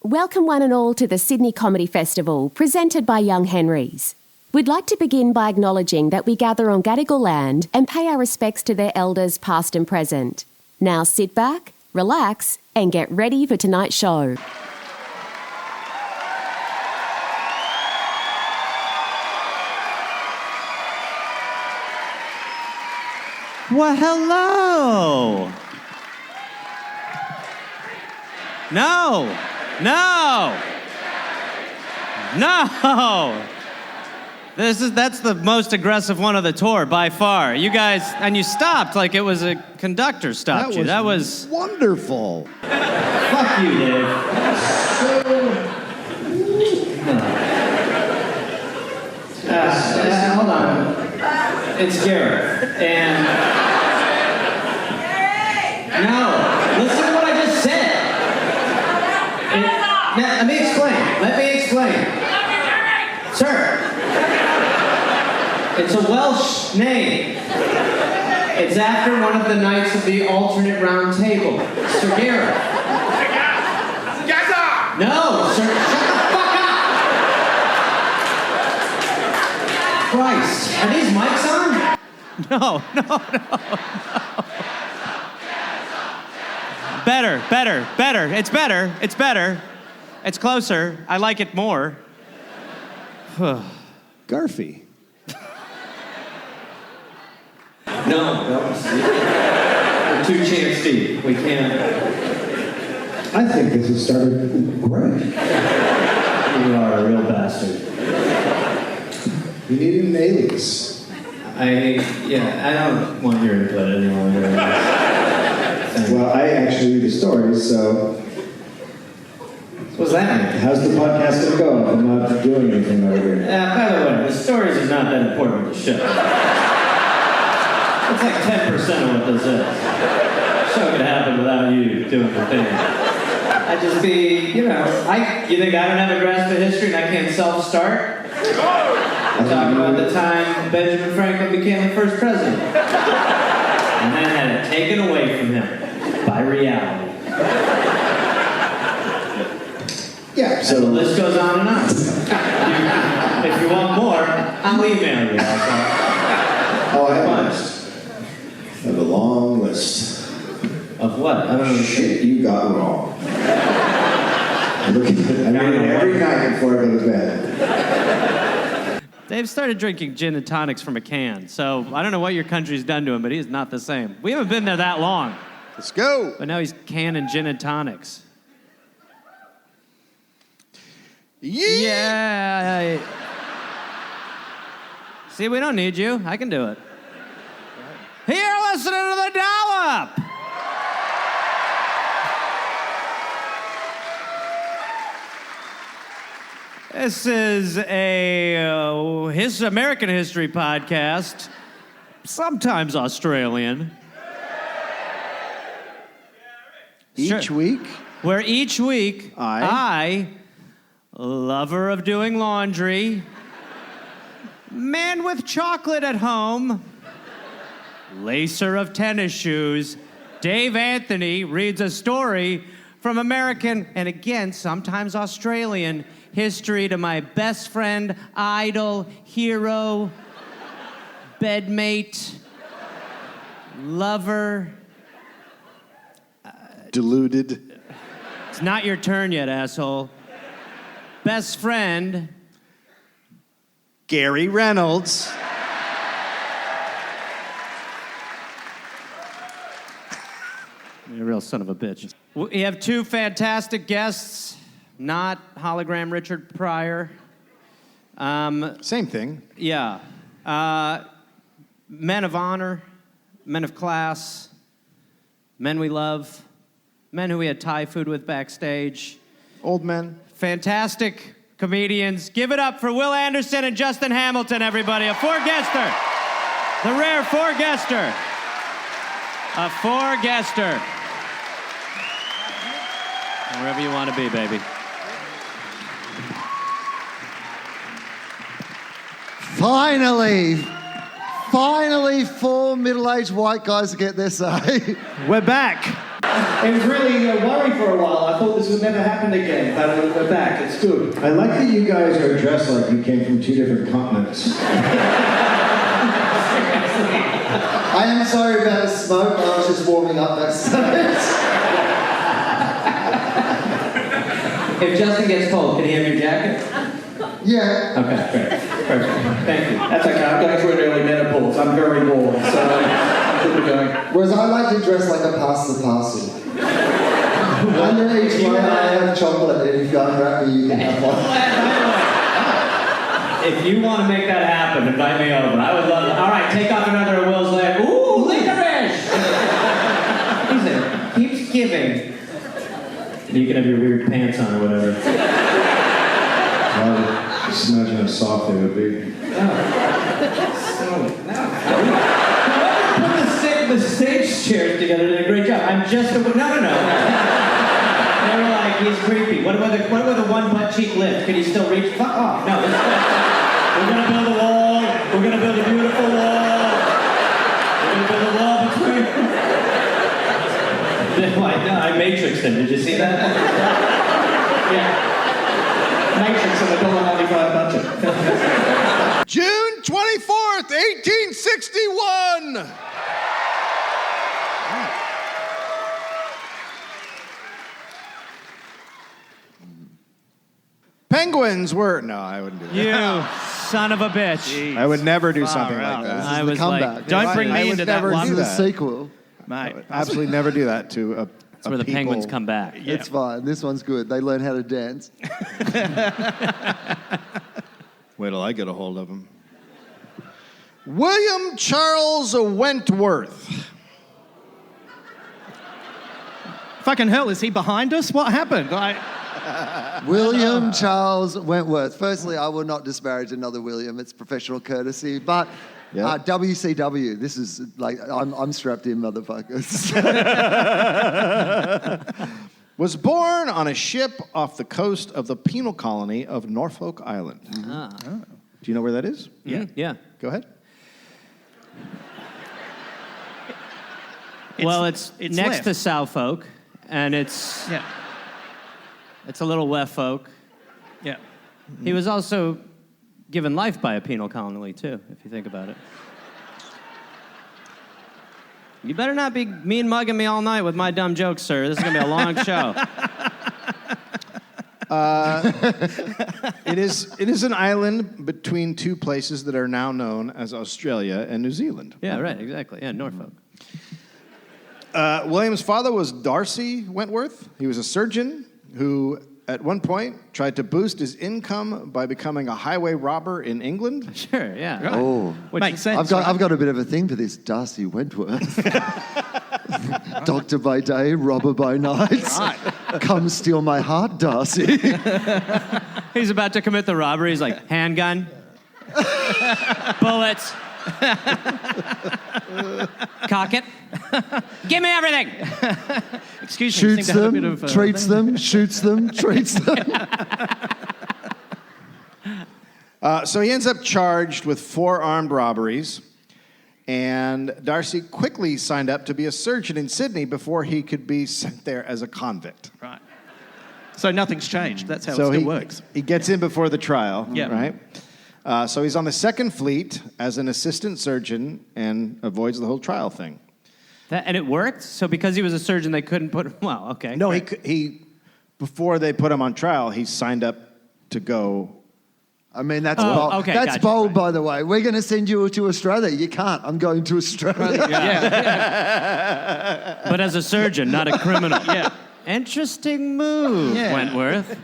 Welcome one and all to the Sydney Comedy Festival, presented by Young Henrys. We'd like to begin by acknowledging that we gather on Gadigal land and pay our respects to their elders past and present. Now sit back, relax, and get ready for tonight's show. Well, hello. No. That's the most aggressive one of the tour by far. You guys, and you stopped like it was a conductor stopped you. That was wonderful. Fuck you, Dave. Hold on. It's Garrett. And no, listen to what I just said. Let me explain. Sir, it's a Welsh name. It's after one of the knights of the alternate round table, Sir Garrett. No, sir, shut the fuck up! Christ, are these mics on? No. Better. It's better. It's closer. I like it more. Garfy. No. We're too chance deep. We can't. I think this has started great. You are a real bastard. You need an alias. I don't want your input any longer. Well, I actually read the stories, so... What's that mean? How's the podcast going to go if I'm not doing anything over here? By the way, the stories is not that important to the show. It's like 10% of what this is. The show could happen without you doing the thing. I'd just be, you think I don't have a grasp of history and I can't self-start? Talk about the time Benjamin Franklin became the first president. And then had it taken away from him by reality. Yeah, so... And the list goes on and on. If you want more, I'll email you. Oh, I have a list. I have a long list. Of what? I don't know. Shit you got wrong. I read it every night before I go to bed. Dave started drinking gin and tonics from a can, so I don't know what your country's done to him, but he's not the same. We haven't been there that long. Let's go. But now he's canning gin and tonics. Yeah. See, we don't need you. I can do it. Here, listening to the Dollop. This is a American history podcast, sometimes Australian. Each week? Where each week, I, lover of doing laundry, man with chocolate at home, lacer of tennis shoes, Dave Anthony reads a story from American, and again, sometimes Australian, history to my best friend, idol, hero, bedmate, lover. Deluded. It's not your turn yet, asshole. Best friend, Gary Reynolds. You're a real son of a bitch. We have two fantastic guests, not hologram Richard Pryor. Same thing. Yeah. Men of honor, men of class, men we love, men who we had Thai food with backstage. Old men. Fantastic comedians. Give it up for Will Anderson and Justin Hamilton, everybody. A four-guester. The rare four-guester. A four-guester. Wherever you want to be, baby. Finally, four middle-aged white guys to get their say. We're back. It was really a worry for a while. I thought this would never happen again, but we're back. It's good. I like that you guys are dressed like you came from 2 different continents. I am sorry about the smoke. I was just warming up that stage. If Justin gets cold, can he have your jacket? Yeah. Okay, great. Perfect. Thank you. That's okay. I'm going through an early menopause. I'm very warm, so I'm good to go. Whereas I like to dress like a pasta parcel. Under each layer I have chocolate, and if you unwrap me, you can have one. If you want to make that happen, invite me over. I would love it. All right, take off another of Will's leg. Ooh, licorice! Keeps giving. You can have your weird pants on or whatever. Well, just imagine how soft they would be. Put the stage chairs together, did a great job. I'm just a... No. They were like, he's creepy. What about the one butt cheek lift? Can he still reach? Fuck off. No, we're going to build a wall. We're going to build a beautiful wall. We're going to build a wall between... Like, no, I matrixed him. Did you see that? Yeah. Matrix on the $1.95 budget. June 24th, 1861. Penguins were... No, I wouldn't do that. You son of a bitch. I would never do something like that. I the was comeback. like, don't bring I me would into never that do one. This that. is a sequel. Mate, Absolutely never do that to a that's where the penguins come back. It's fine. This one's good. They learn how to dance. Wait till I get a hold of him. William Charles Wentworth. Fucking hell, is he behind us? What happened? William Charles Wentworth. Firstly, I will not disparage another William. It's professional courtesy. But WCW, this is like, I'm strapped in, motherfuckers. Was born on a ship off the coast of the penal colony of Norfolk Island. Do you know where that is? Yeah. Go ahead. Well, it's next left. to Southfolk, and it's a little left folk. Yeah. He was also given life by a penal colony, too, if you think about it. You better not be mean mugging me all night with my dumb jokes, sir. This is going to be a long show. It is an island between 2 places that are now known as Australia and New Zealand. Yeah, right, exactly. Yeah, Norfolk. William's father was Darcy Wentworth. He was a surgeon who, at one point, tried to boost his income by becoming a highway robber in England. Sure, yeah. Right. Oh. Makes sense. I've got a bit of a thing for this Darcy Wentworth. Doctor by day, robber by night. Come steal my heart, Darcy. He's about to commit the robbery. He's like, handgun, bullets, cock it, give me everything. Excuse me. Shoots them, treats them, shoots them, treats them. So he ends up charged with 4 armed robberies, and Darcy quickly signed up to be a surgeon in Sydney before he could be sent there as a convict. Right. So nothing's changed. That's how it still works. He gets in before the trial, Yeah. right? So he's on the 2nd Fleet as an assistant surgeon and avoids the whole trial thing. And it worked? So because he was a surgeon, they couldn't put him... Well, okay. No, he before they put him on trial, he signed up to go... I mean, that's bold. okay, That's gotcha, bold, right. by the way. We're going to send you to Australia. You can't. I'm going to Australia. But as a surgeon, not a criminal. Yeah. Interesting move, Yeah. Wentworth.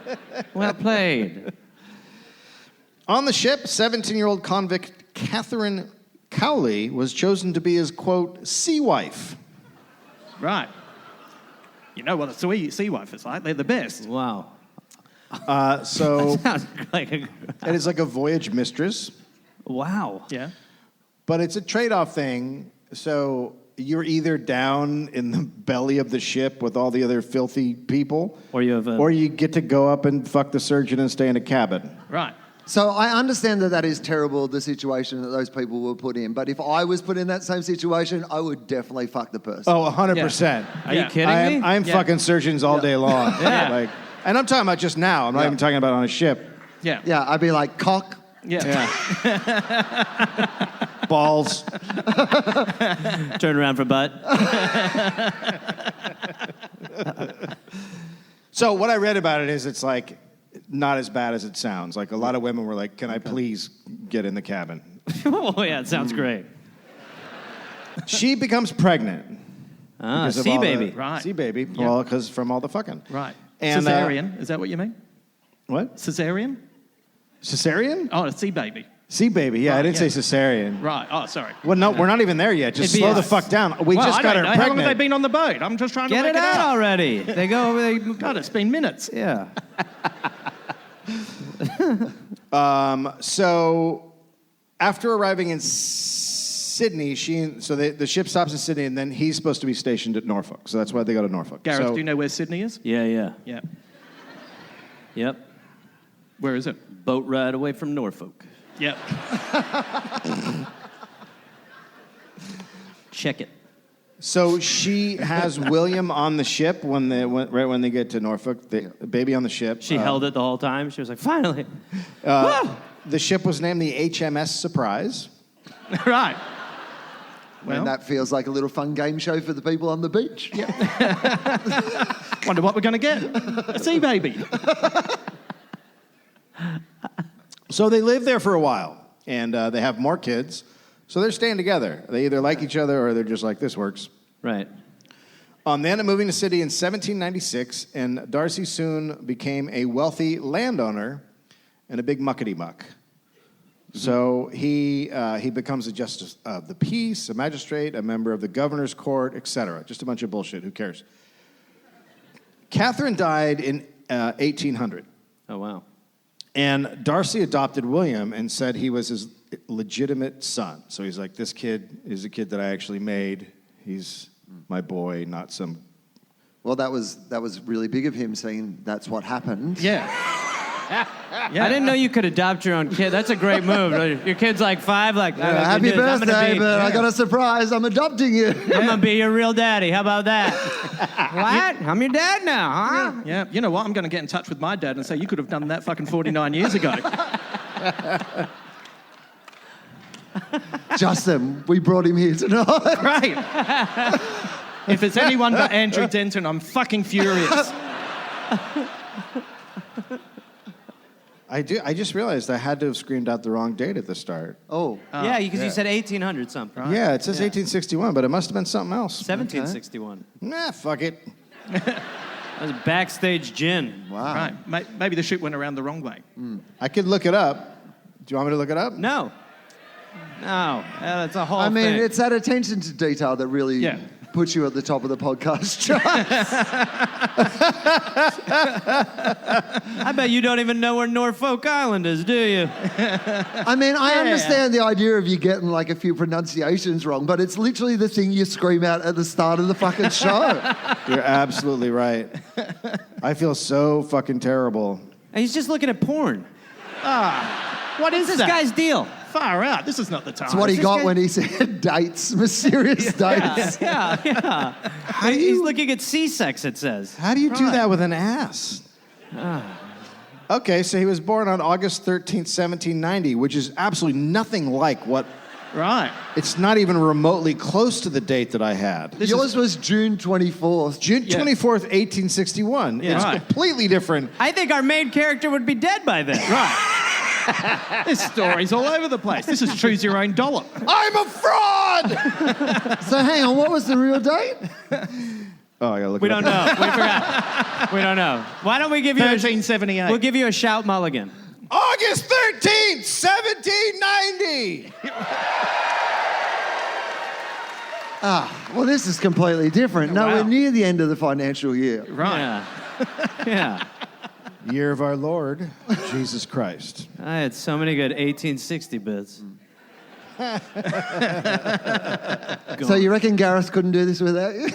Well played. On the ship, 17-year-old convict Catherine Cowley was chosen to be his, quote, sea wife. Right. You know what a sea wife is like? They're the best. Wow. So Sounds like a... it is like a voyage mistress, Wow. Yeah. but it's a trade-off thing. So you're either down in the belly of the ship with all the other filthy people, Or you have a... or you get to go up and fuck the surgeon and stay in a cabin. Right. So I understand that is terrible, the situation that those people were put in. But if I was put in that same situation, I would definitely fuck the person. Oh, 100%. Are you kidding me? I'm fucking surgeons all day long. Yeah. And I'm talking about just now. I'm not even talking about on a ship. Yeah. Yeah, I'd be like, cock. Yeah. Balls. Turn around for butt. So what I read about it is it's like not as bad as it sounds. Like a lot of women were like, can I please get in the cabin? Oh, yeah, it sounds great. She becomes pregnant. Ah, sea baby. Right. Sea baby. Yeah. Well, because from all the fucking. Right. And, Caesarean, is that what you mean? What? Caesarean? Cesarean? Oh, a sea baby. Sea baby. Yeah, I Right, didn't yeah. say cesarean. Right. Oh, sorry. Well, no, we're not even there yet. Just It'd be slow the us. fuck down. We Well, just I got don't her know. How long have they pregnant. been on the boat? I'm just trying to Get work it out out. already. They go. God, it's been minutes. Yeah. So after arriving in Sydney, the ship stops in Sydney, and then he's supposed to be stationed at Norfolk. So that's why they go to Norfolk. Gareth, So- do you know where Sydney is? Yeah. Yeah. Yep. Where is it? Boat ride away from Norfolk. Yep. Check it. So she has William on the ship right when they get to Norfolk. The baby on the ship. She held it the whole time. She was like, finally. The ship was named the HMS Surprise. Right. Well, that feels like a little fun game show for the people on the beach. Yeah. Wonder what we're going to get. A sea baby. So they live there for a while, and they have more kids. So they're staying together. They either like each other or they're just like, this works. Right. They ended up moving to Sydney in 1796, and Darcy soon became a wealthy landowner and a big muckety-muck. So he becomes a justice of the peace, a magistrate, a member of the governor's court, etc. Just a bunch of bullshit. Who cares? Catherine died in 1800. Oh, wow. And Darcy adopted William and said he was his legitimate son. So he's like, this kid is a kid that I actually made. He's my boy, not some... Well, that was really big of him saying that's what happened. Yeah. I didn't know you could adopt your own kid. That's a great move. Your kid's like 5, like, Happy birthday, but I got a surprise. I'm adopting you. I'm going to be your real daddy. How about that? What? I'm your dad now, huh? Yeah. You know what? I'm going to get in touch with my dad and say, you could have done that fucking 49 years ago. Justin, we brought him here tonight. Right. If it's anyone but Andrew Denton, I'm fucking furious. I just realized I had to have screamed out the wrong date at the start. Oh. Yeah, because you said 1800 something. Right? Yeah, it says 1861, but it must have been something else. 1761. Nah, fuck it. That was backstage gin. Wow. Right. Maybe the ship went around the wrong way. I could look it up. Do you want me to look it up? No. That's a whole I mean, thing. it's that attention to detail that really puts you at the top of the podcast chart. I bet you don't even know where Norfolk Island is, do you? I mean, I understand the idea of you getting like a few pronunciations wrong, but it's literally the thing you scream out at the start of the fucking show. You're absolutely right. I feel so fucking terrible. And he's just looking at porn. What is This that? guy's deal. Far out. This is not the time. It's what he got when he said dates, mysterious dates. Yeah. He's looking at C-sex, it says. How do you do that with an ass? Okay, so he was born on August 13th, 1790, which is absolutely nothing like what... Right. It's not even remotely close to the date that I had. Yours was June 24th. June 24th, 1861. Yeah. It's Right. completely different. I think our main character would be dead by then. Right. This story's all over the place. This is choose your own dollar. I'm a fraud! So hang on, what was the real date? Oh, I gotta look We it up. don't know. We forgot. We don't know. Why don't we give you 1378. We'll give you a shout mulligan. August 13th, 1790! Well, this is completely different. Nowhere Wow. near the end of the financial year. Right. Yeah. Year of our Lord, Jesus Christ. I had so many good 1860 bits. So you reckon Gareth couldn't do this without you?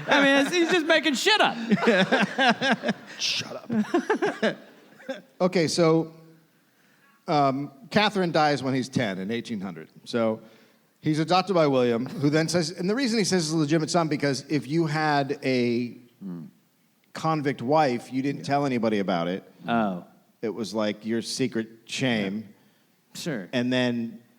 I mean, he's just making shit up. Shut up. Okay, so Catherine dies when he's 10 in 1800. So he's adopted by William, who then says, and the reason he says he's a legitimate son, because if you had a convict wife, you didn't tell anybody about it. Oh. It was like your secret shame. Sure.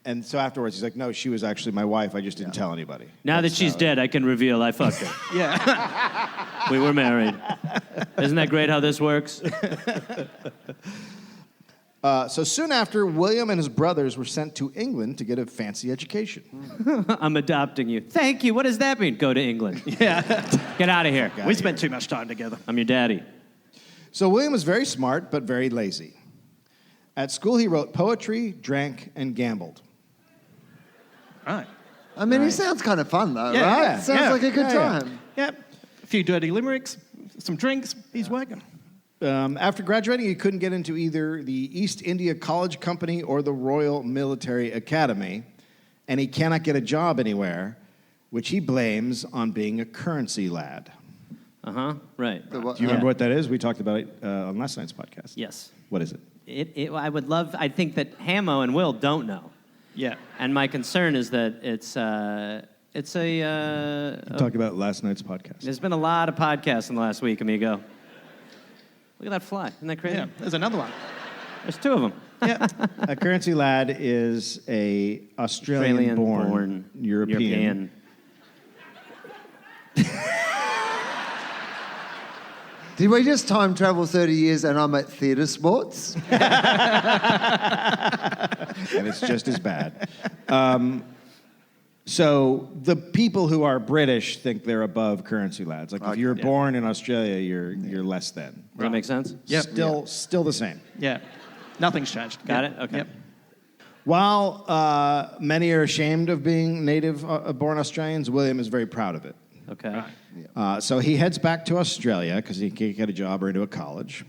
And so afterwards, he's like, no, she was actually my wife. I just didn't tell anybody. Now that she's dead, I can reveal I fucked her. Yeah. We were married. Isn't that great how this works? So soon after, William and his brothers were sent to England to get a fancy education. I'm adopting you. Thank you. What does that mean? Go to England. Yeah. Get out of here. We spent too much time together. I'm your daddy. So William was very smart, but very lazy. At school, he wrote poetry, drank, and gambled. Right. I mean, he sounds kind of fun, though, Yeah, right? yeah, Sounds yeah. like a good Yeah, yeah. time. Yep. A few dirty limericks, some drinks. He's working. After graduating, he couldn't get into either the East India College Company or the Royal Military Academy, and he cannot get a job anywhere, which he blames on being a currency lad. Uh-huh. Right. Do you remember what that is? We talked about it on last night's podcast. Yes. What is it? I think that Hamo and Will don't know. Yeah. And my concern is that it's We talked about it last night's podcast. there's been a lot of podcasts in the last week, amigo. Look at that fly. Isn't that crazy? Yeah. There's another one. There's two of them. Yeah. A currency lad is a Australian-born European. Did we just time travel 30 years and I'm at theatre sports? And it's just as bad. So the people who are British think they're above currency lads. Like if you're born in Australia, you're less than. Does that make sense? Yep. Still the same. Yeah. Nothing's changed. Got Yep. it? Okay. Yep. While many are ashamed of being native-born Australians, William is very proud of it. Okay. So he heads back to Australia because he can't get a job or into a college.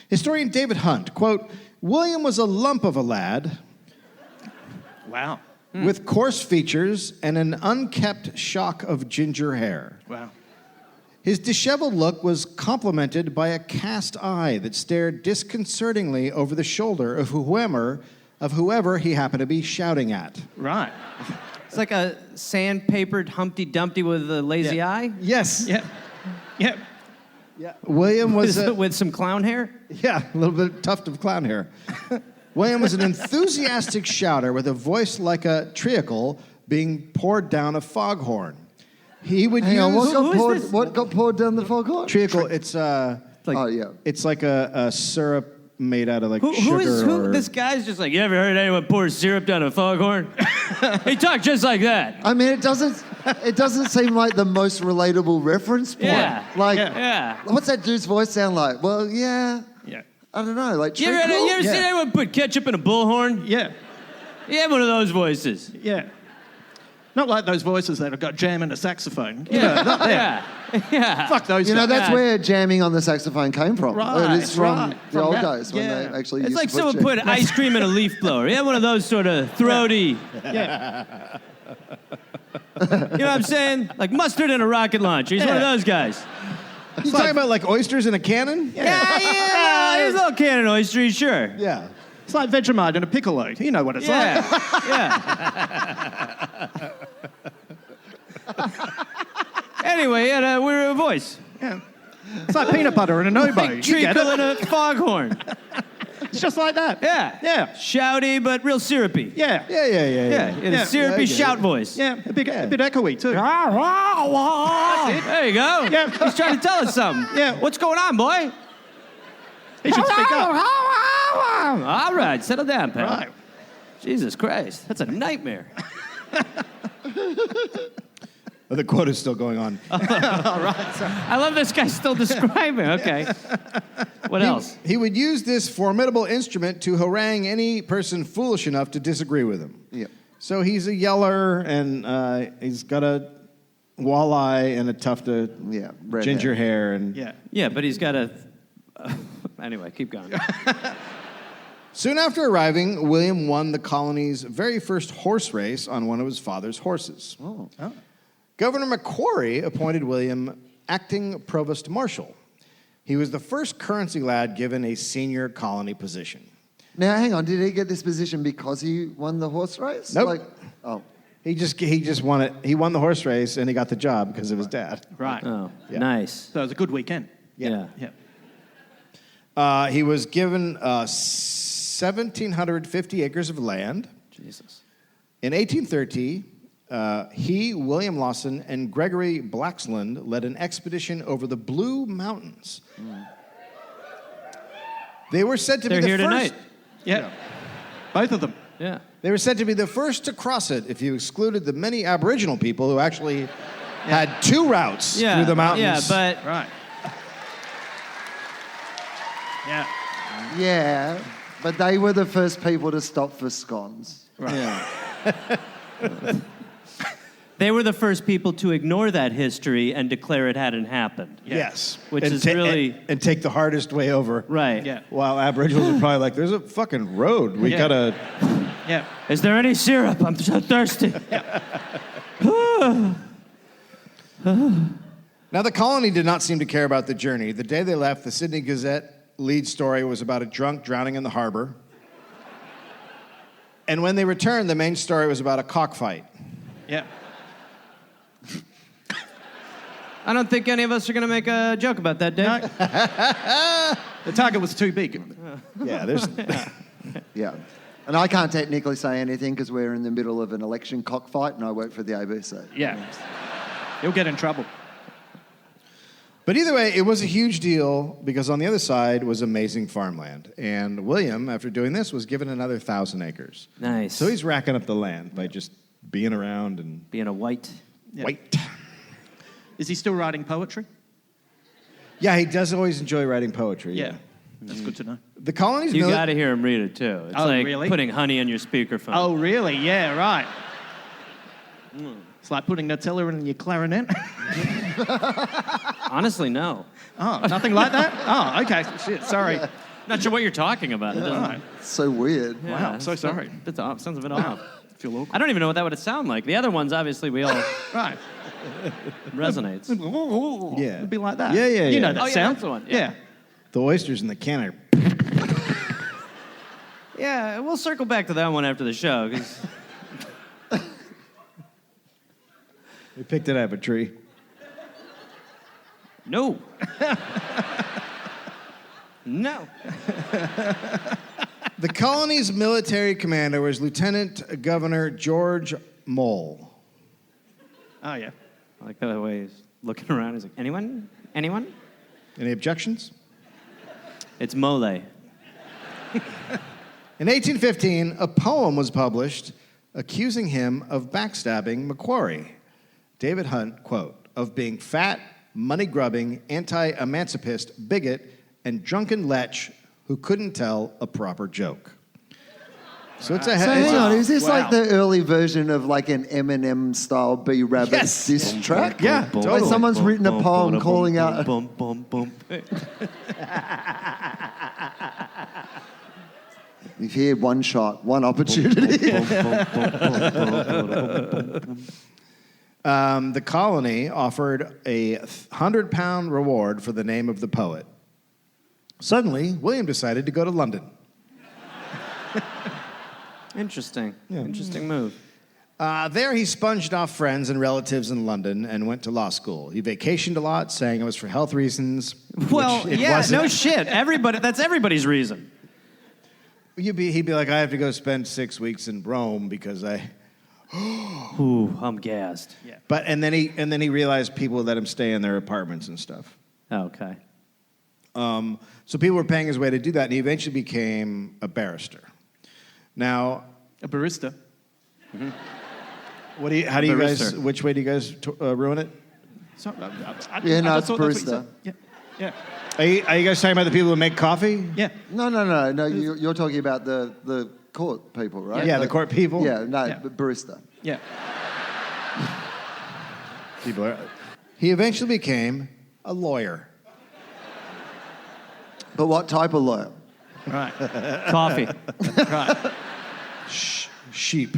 Historian David Hunt, quote, William was a lump of a lad Wow. with coarse features and an unkept shock of ginger hair. Wow. His disheveled look was complemented by a cast eye that stared disconcertingly over the shoulder of whoever he happened to be shouting at. Right. It's like a sandpapered Humpty Dumpty with a lazy eye? Yes. Yep. Yep. William was With some clown hair? a little bit tuft of clown hair. William was an enthusiastic shouter with a voice like a treacle being poured down a foghorn. He would Hang on, use what got poured down the foghorn? treacle. It's it's like a syrup made out of like sugar. Or... This guy's just like, you ever heard anyone pour syrup down a foghorn? He talked just like that. I mean, it doesn't seem like the most relatable reference point. Yeah. Like, Yeah. what's that dude's voice sound like? Well, yeah. Yeah. I don't know. Like, You ever treacle? seen anyone put ketchup in a bullhorn? Yeah. You have one of those voices. Yeah. Not like those voices that have got jam and a saxophone. You Yeah. know, not there. Yeah. Yeah. Fuck those You know, guys. that's Yeah. where jamming on the saxophone came from. Right, It is from right. the From old that, days when yeah. they actually It's used like to someone jam. put ice cream in a leaf blower. You have one of those sort of throaty, Yeah. you know what I'm saying? Like mustard in a rocket launcher. He's one of those guys. You talking about like oysters in a cannon? Yeah. He's a little cannon oyster, sure. Yeah. It's like Vegemite and a piccolo. You know what it's like. Yeah. Anyway, he had a weird voice. Yeah. It's like peanut butter and an oboe. Like You get treacle it? and a foghorn. It's just like that. Yeah. Yeah. Shouty, but real syrupy. Yeah. Yeah. Yeah, in a Yeah. syrupy Yeah, I get shout it. voice. Yeah. A bit echoey too. There you go. Yeah. He's trying to tell us something. Yeah. What's going on, boy? He should speak up. All right, settle down, pal. Right. Jesus Christ, that's a nightmare. The quote is still going on. I love this guy still describing. Okay. What else? He would use this formidable instrument to harangue any person foolish enough to disagree with him. Yeah. So he's a yeller, and he's got a walleye and a tuft of red ginger hair. And Yeah. Yeah, but he's got a... anyway, keep going. soon after arriving, William won the colony's very first horse race on one of his father's horses. Oh. Governor Macquarie appointed William acting provost marshal. He was the first currency lad given a senior colony position. Now, hang on. Did he get this position because he won the horse race? Nope. He just won it. He won the horse race and he got the job because of his dad. Right. Oh, Yeah. nice. So it was a good weekend. Yeah. Yeah. He was given 1,750 acres of land. Jesus. In 1830, he, William Lawson, and Gregory Blaxland led an expedition over the Blue Mountains. They were said to They're be the here first. tonight. Yeah. Both of them. Yeah. They were said to be the first to cross it if you excluded the many Aboriginal people who actually had two routes through the mountains. Yeah, but Right. Yeah. Yeah, but they were the first people to stop for scones. yeah. They were the first people to ignore that history and declare it hadn't happened. Yes. Which And is really- and take the hardest way over. Right. Yeah. While Aboriginals are probably like, there's a fucking road. We Yeah. gotta. Yeah. Is there any syrup? I'm so thirsty. Now, the colony did not seem to care about the journey. The day they left, the Sydney Gazette lead story was about a drunk drowning in the harbor. And when they returned, the main story was about a cockfight. Yeah. I don't think any of us are going to make a joke about that, Dave. No. The target was too big. Yeah, there's. Yeah. And I can't technically say anything because we're in the middle of an election cockfight and I work for the ABC. Yeah. You'll get in trouble. But either way, it was a huge deal because on the other side was amazing farmland. And William, after doing this, was given another 1,000 acres. Nice. So he's racking up the land by just being around and Being a white. Yeah. wait. Is he still writing poetry? Yeah, he does always enjoy writing poetry. Yeah. That's good to know. The colony's You got to hear him read it, too. It's Oh, like really? putting honey in your speakerphone. Oh, really? Yeah, right. It's like putting Nutella in your clarinet. Honestly, no. Oh, nothing like that? Oh, okay. Shit, sorry. Not sure what you're talking about. It doesn't- Right. It's so weird. Yeah, Wow, I'm so it's sorry. a bit off. Sounds a bit off. Feel awkward. I don't even know what that would sound like. The other ones, obviously, we all Right. resonates. Yeah. It'd be like that. Yeah, You know yeah. that Oh, yeah, sound. that's the one. Yeah. The oysters in the can are. Yeah, we'll circle back to that one after the show. 'Cause We picked it out of a tree. no. No. The colony's military commander was Lieutenant Governor George Mole. Oh, yeah. I like the way he's looking around. He's like, anyone? Anyone? Any objections? It's Mole. In 1815, a poem was published accusing him of backstabbing Macquarie. David Hunt, quote, of being fat, money-grubbing, anti-emancipist, bigot, and drunken lech who couldn't tell a proper joke. So it's a... So hang on, is this Wow. like the early version of like an Eminem style B Rabbit Yes. diss track? Yeah, Where totally. someone's written a poem calling out. Boom, boom, boom. You've had one shot, one opportunity. The colony offered a 100-pound reward for the name of the poet. Suddenly, William decided to go to London. Interesting. Yeah. Interesting move. There, he sponged off friends and relatives in London and went to law school. He vacationed a lot, saying it was for health reasons. Well, which it yeah, wasn't. no shit. That's everybody's reason. He'd be like, I have to go spend 6 weeks in Rome because I. Ooh, I'm gassed. Yeah. But and then he realized people would let him stay in their apartments and stuff. Okay. So people were paying his way to do that, and he eventually became a barrister. Now, A barista. how do you guys? Barrister. Which way do you guys ruin it? So, Yeah, no, I it's thought that's what you barista. said. Yeah. Yeah. Are you guys talking about the people who make coffee? Yeah. No. You're talking about the court people, right? Yeah, the court people. Yeah, no, Yeah. barista. Yeah. People are. He eventually became a lawyer. But what type of lawyer? Right. Coffee. Right. Sheep.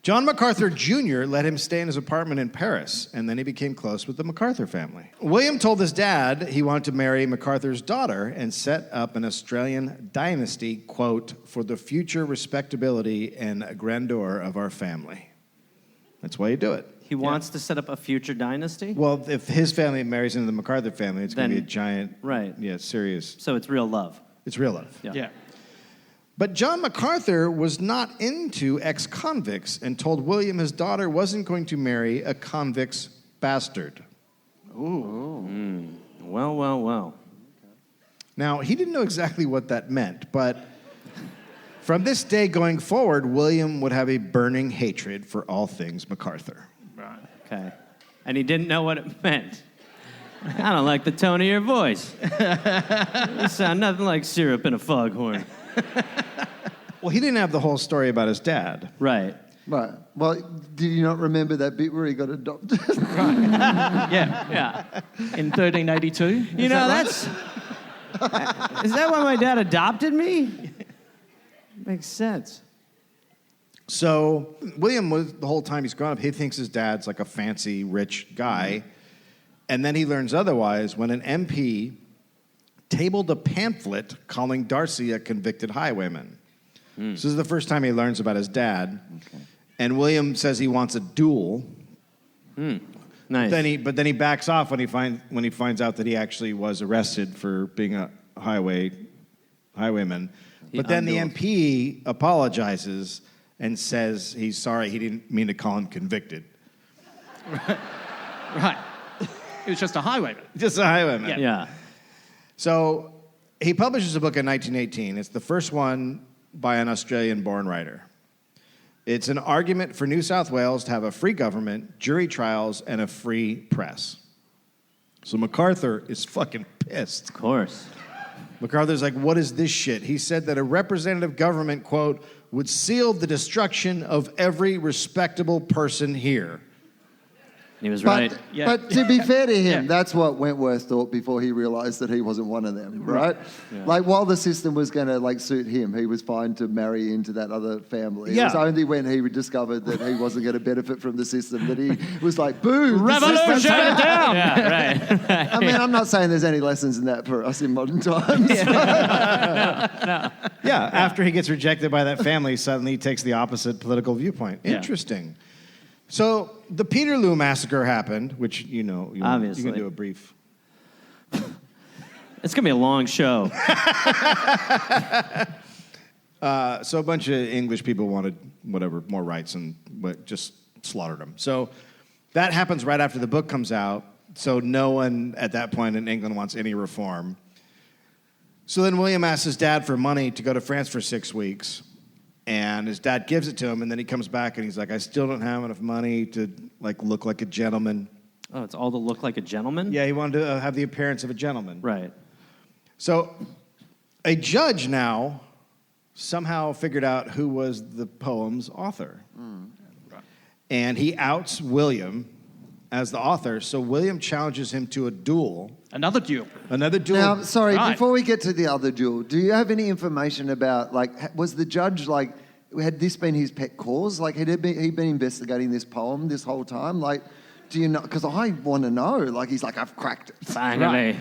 John MacArthur Jr. let him stay in his apartment in Paris, and then he became close with the MacArthur family. William told his dad he wanted to marry MacArthur's daughter and set up an Australian dynasty, quote, for the future respectability and grandeur of our family. That's why you do it. He wants to set up a future dynasty? Well, if his family marries into the MacArthur family, it's going to be a giant, serious. So it's real love. It's real love. Yeah. But John MacArthur was not into ex-convicts and told William his daughter wasn't going to marry a convict's bastard. Ooh. Well. Now, he didn't know exactly what that meant, but from this day going forward, William would have a burning hatred for all things MacArthur. Right. Okay. And he didn't know what it meant. I don't like the tone of your voice. You sound nothing like syrup in a foghorn. Well, he didn't have the whole story about his dad. Right. Right. Well, did you not remember that bit where he got adopted? Yeah. In 1382. You know, that's... Is that why my dad adopted me? Makes sense. So William was, the whole time he's grown up, he thinks his dad's like a fancy, rich guy. And then he learns otherwise when an MP tabled a pamphlet calling Darcy a convicted highwayman. So this is the first time he learns about his dad. Okay. And William says he wants a duel. Nice. But then he backs off when he finds out that he actually was arrested for being a highwayman. But then the MP apologizes and says he's sorry, he didn't mean to call him convicted. Right. It was just a highwayman. Just a highwayman. Yeah. So he publishes a book in 1918. It's the first one by an Australian-born writer. It's an argument for New South Wales to have a free government, jury trials, and a free press. So MacArthur is fucking pissed. Of course. MacArthur's like, what is this shit? He said that a representative government, quote, would seal the destruction of every respectable person here. He was right. But to be fair to him, that's what Wentworth thought before he realised that he wasn't one of them, right? Yeah. Like, while the system was going to, like, suit him, he was fine to marry into that other family. Yeah. It was only when he discovered that he wasn't going to benefit from the system that he was like, boo! Revolution! Down! Yeah, right. I mean, I'm not saying there's any lessons in that for us in modern times. No. Yeah, after he gets rejected by that family, suddenly he takes the opposite political viewpoint. Interesting. So the Peterloo Massacre happened, which, obviously. You can do a brief. It's going to be a long show. So a bunch of English people wanted, more rights and just slaughtered them. So that happens right after the book comes out. So no one at that point in England wants any reform. So then William asks his dad for money to go to France for 6 weeks. And his dad gives it to him, and then he comes back and he's like, I still don't have enough money to look like a gentleman. Oh, it's all to look like a gentleman? Yeah, he wanted to have the appearance of a gentleman. Right. So a judge now somehow figured out who was the poem's author. And he outs William as the author, so William challenges him to a duel. Another duel. Now, sorry, before we get to the other duel, do you have any information about, was the judge, had this been his pet cause? Had he been investigating this poem this whole time? Do you know? Because I want to know. He's like, I've cracked it. Finally.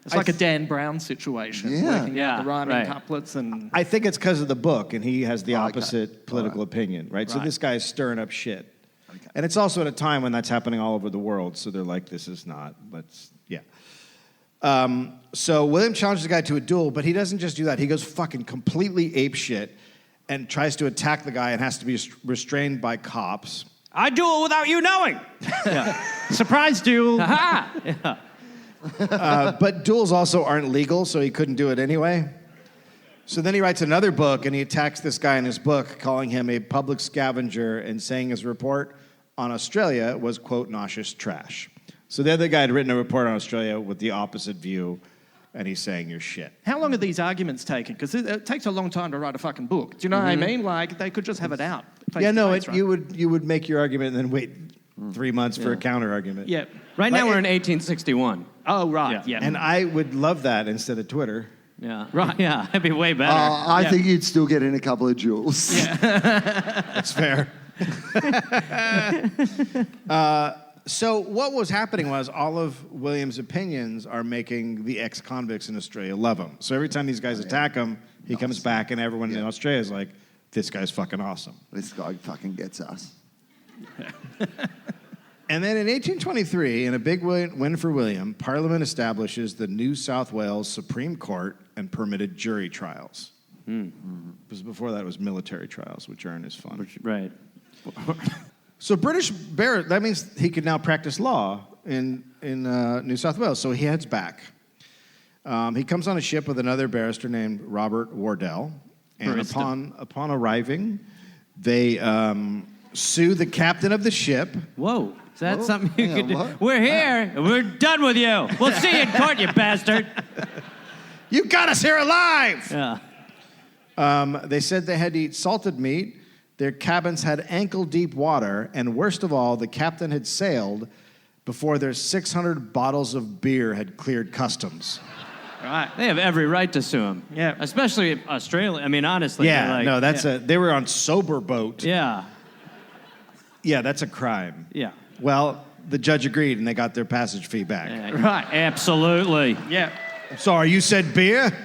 It's like a Dan Brown situation. Working out the rhyming couplets and... I think it's because of the book, and he has the opposite political opinion, right? So this guy's stirring up shit. Okay. And it's also at a time when that's happening all over the world, so they're like, this is not, so William challenges the guy to a duel, but he doesn't just do that. He goes fucking completely apeshit and tries to attack the guy and has to be restrained by cops. I duel without you knowing. Surprise duel. Yeah. But duels also aren't legal, so he couldn't do it anyway. So then he writes another book, and he attacks this guy in his book, calling him a public scavenger and saying his report on Australia was, quote, nauseous trash. So the other guy had written a report on Australia with the opposite view, and he's saying you're shit. How long are these arguments taking? Because it takes a long time to write a fucking book. Do you know what I mean? They could just have it out. You would make your argument and then wait 3 months for a counter argument. Yeah. Right now we're in 1861. Oh, right. Yeah. And I would love that instead of Twitter. Yeah. Right. Yeah. It'd be way better. I think you'd still get in a couple of duels. That's fair. So what was happening was all of William's opinions are making the ex-convicts in Australia love him. So every time these guys attack him, he comes back and everyone in Australia is like, this guy's fucking awesome. This guy fucking gets us. And then in 1823, in a big win for William, Parliament establishes the New South Wales Supreme Court and permitted jury trials. Because before that it was military trials, which aren't as fun. Right. So British Barrett, that means he could now practice law in New South Wales. So he heads back. He comes on a ship with another barrister named Robert Wardell. And upon arriving, they sue the captain of the ship. Whoa. Is that something you could do? What? We're here. We're done with you. We'll see you in court, you bastard. You got us here alive! Yeah. They said they had to eat salted meat. Their cabins had ankle-deep water. And worst of all, the captain had sailed before their 600 bottles of beer had cleared customs. Right. They have every right to sue him. Yeah. Especially Australia. I mean, honestly. They were on sober boat. Yeah. Yeah, that's a crime. Yeah. Well, the judge agreed, and they got their passage fee back. Right. Absolutely. Yeah. Sorry, you said beer?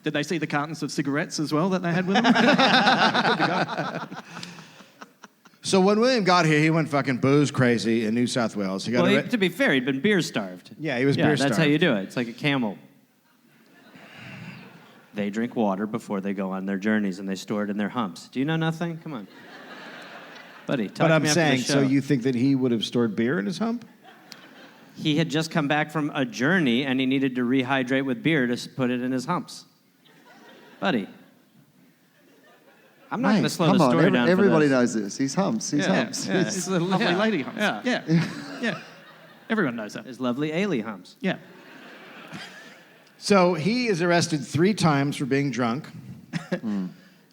Did they see the cartons of cigarettes as well that they had with them? So when William got here, he went fucking booze crazy in New South Wales. He got to be fair, he'd been beer starved. Yeah, he was beer starved. That's how you do it. It's like a camel. They drink water before they go on their journeys, and they store it in their humps. Do you know nothing? Come on. Buddy, talk But to I'm me after the saying, show. so you think that he would have stored beer in his hump? He had just come back from a journey, and he needed to rehydrate with beer to put it in his humps. Buddy. I'm not going to slow the story down Everybody for this. knows this. He's humps. He's humps. Yeah. It's a lovely lady humps. Yeah. Yeah. Everyone knows that. His lovely Ailey humps. Yeah. So he is arrested 3 times for being drunk.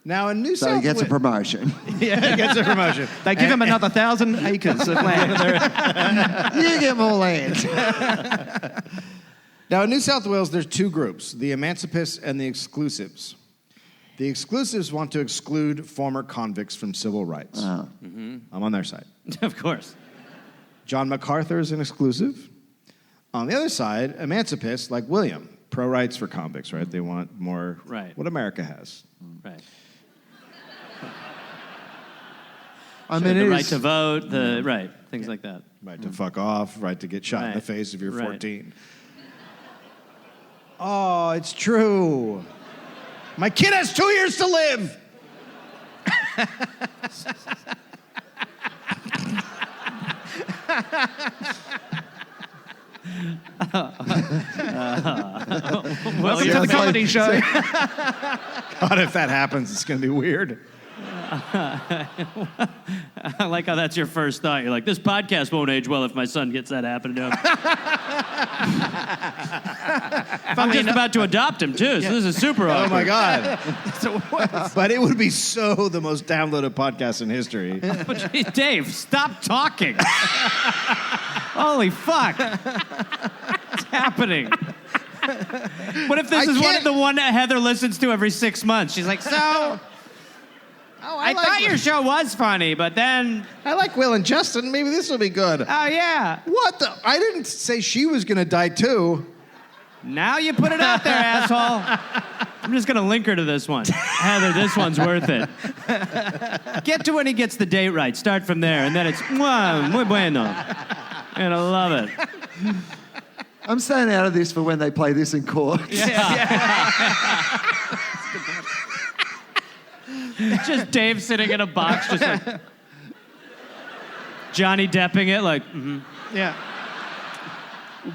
Now in New South So he gets a promotion. Yeah, he gets a promotion. They give him another 1,000 acres of land. You get more land. Now in New South Wales, there's 2 groups, the emancipists and the exclusives. The exclusives want to exclude former convicts from civil rights. I'm on their side. Of course. John MacArthur is an exclusive. On the other side, emancipists like William, pro-rights for convicts, right? They want more what America has. Right. I mean, the right to vote, things like that. Right to fuck off, right to get shot in the face if you're 14. Oh, it's true. My kid has 2 years to live. Welcome to the comedy show. God, if that happens, it's going to be weird. I like how that's your first thought. You're like, this podcast won't age well if my son gets that happen to him. I'm just about to adopt him, too, so this is super awkward. Oh, my God. But it would be so the most downloaded podcast in history. Jeez, Dave, stop talking. Holy fuck. What's happening? What if this is the one that Heather listens to every 6 months? She's like, so... I thought your show was funny, but then... I like Will and Justin. Maybe this will be good. Oh, yeah. What the... I didn't say she was going to die, too. Now you put it out there, asshole. I'm just going to link her to this one. Heather, this one's worth it. Get to when he gets the date right. Start from there, and then it's... Muy bueno. You're going to love it. I'm staying out of this for when they play this in court. Just Dave sitting in a box, just like Johnny Depping it, like, Yeah.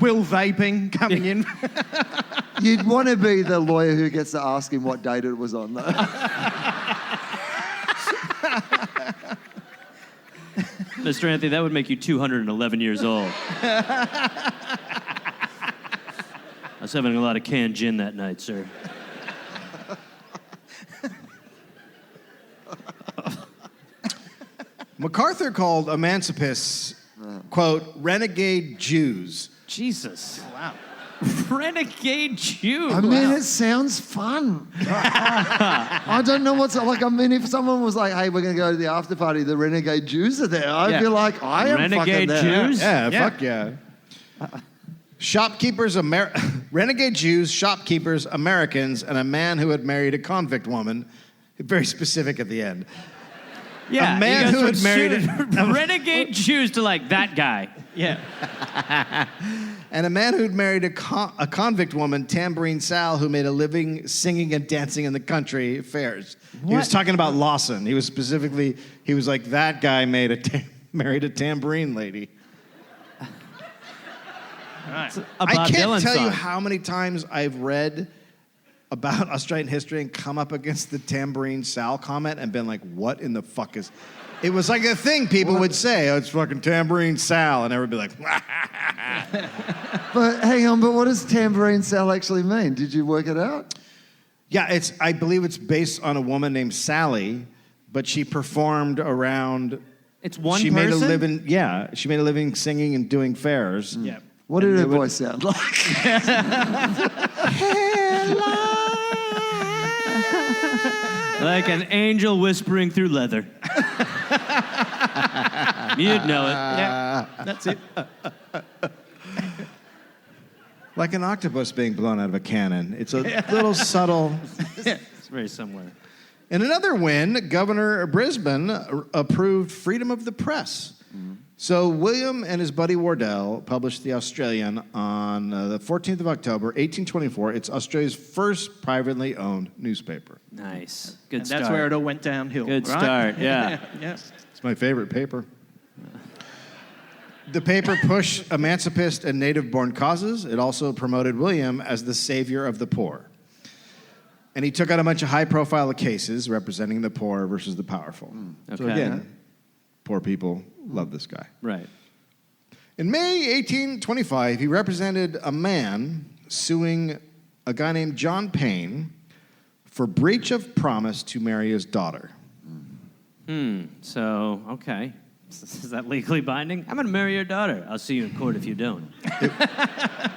Will vaping coming in. You'd want to be the lawyer who gets to ask him what date it was on, though. Mr. Anthony, that would make you 211 years old. I was having a lot of canned gin that night, sir. MacArthur called emancipists, quote, renegade Jews. Jesus. Wow. Renegade Jew. I mean, it sounds fun. I don't know what's like. I mean, if someone was like, "Hey, we're going to go to the after party," the Renegade Jews are there. I'd be like, "I am Renegade fucking there." Jews? Yeah, fuck yeah. Shopkeepers, renegade Jews, shopkeepers, Americans, and a man who had married a convict woman. Very specific at the end. Yeah, a man who had married renegade Jews to like that guy. Yeah. And a man who'd married a convict woman, Tambourine Sal, who made a living singing and dancing in the country fairs. He was talking about Lawson. He was like, that guy married a tambourine lady. Right. I can't tell you how many times I've read about Australian history and come up against the Tambourine Sal comment and been like, what in the fuck is... It was like a thing people would say, oh, it's fucking Tambourine Sal, and everyone would be like... But hang on, but what does Tambourine Sal actually mean? Did you work it out? Yeah, I believe it's based on a woman named Sally, but she performed around... It's one she person? Made a living, yeah, she made a living singing and doing fairs. Yeah. What did her voice sound like? Like an angel whispering through leather. You'd know it. Yeah. That's it. Like an octopus being blown out of a cannon. It's a little subtle... It's very similar. In another win, Governor Brisbane approved freedom of the press. So William and his buddy Wardell published The Australian on the 14th of October, 1824. It's Australia's first privately owned newspaper. Nice. Good And start. that's where it all went downhill. Good right? start, yeah. Yeah. It's my favorite paper. The paper pushed emancipist and native-born causes. It also promoted William as the savior of the poor. And he took out a bunch of high-profile cases representing the poor versus the powerful. So Okay. again, poor people love this guy. Right. In May 1825, he represented a man suing a guy named John Payne for breach of promise to marry his daughter. So, okay. Is that legally binding? I'm going to marry your daughter. I'll see you in court if you don't.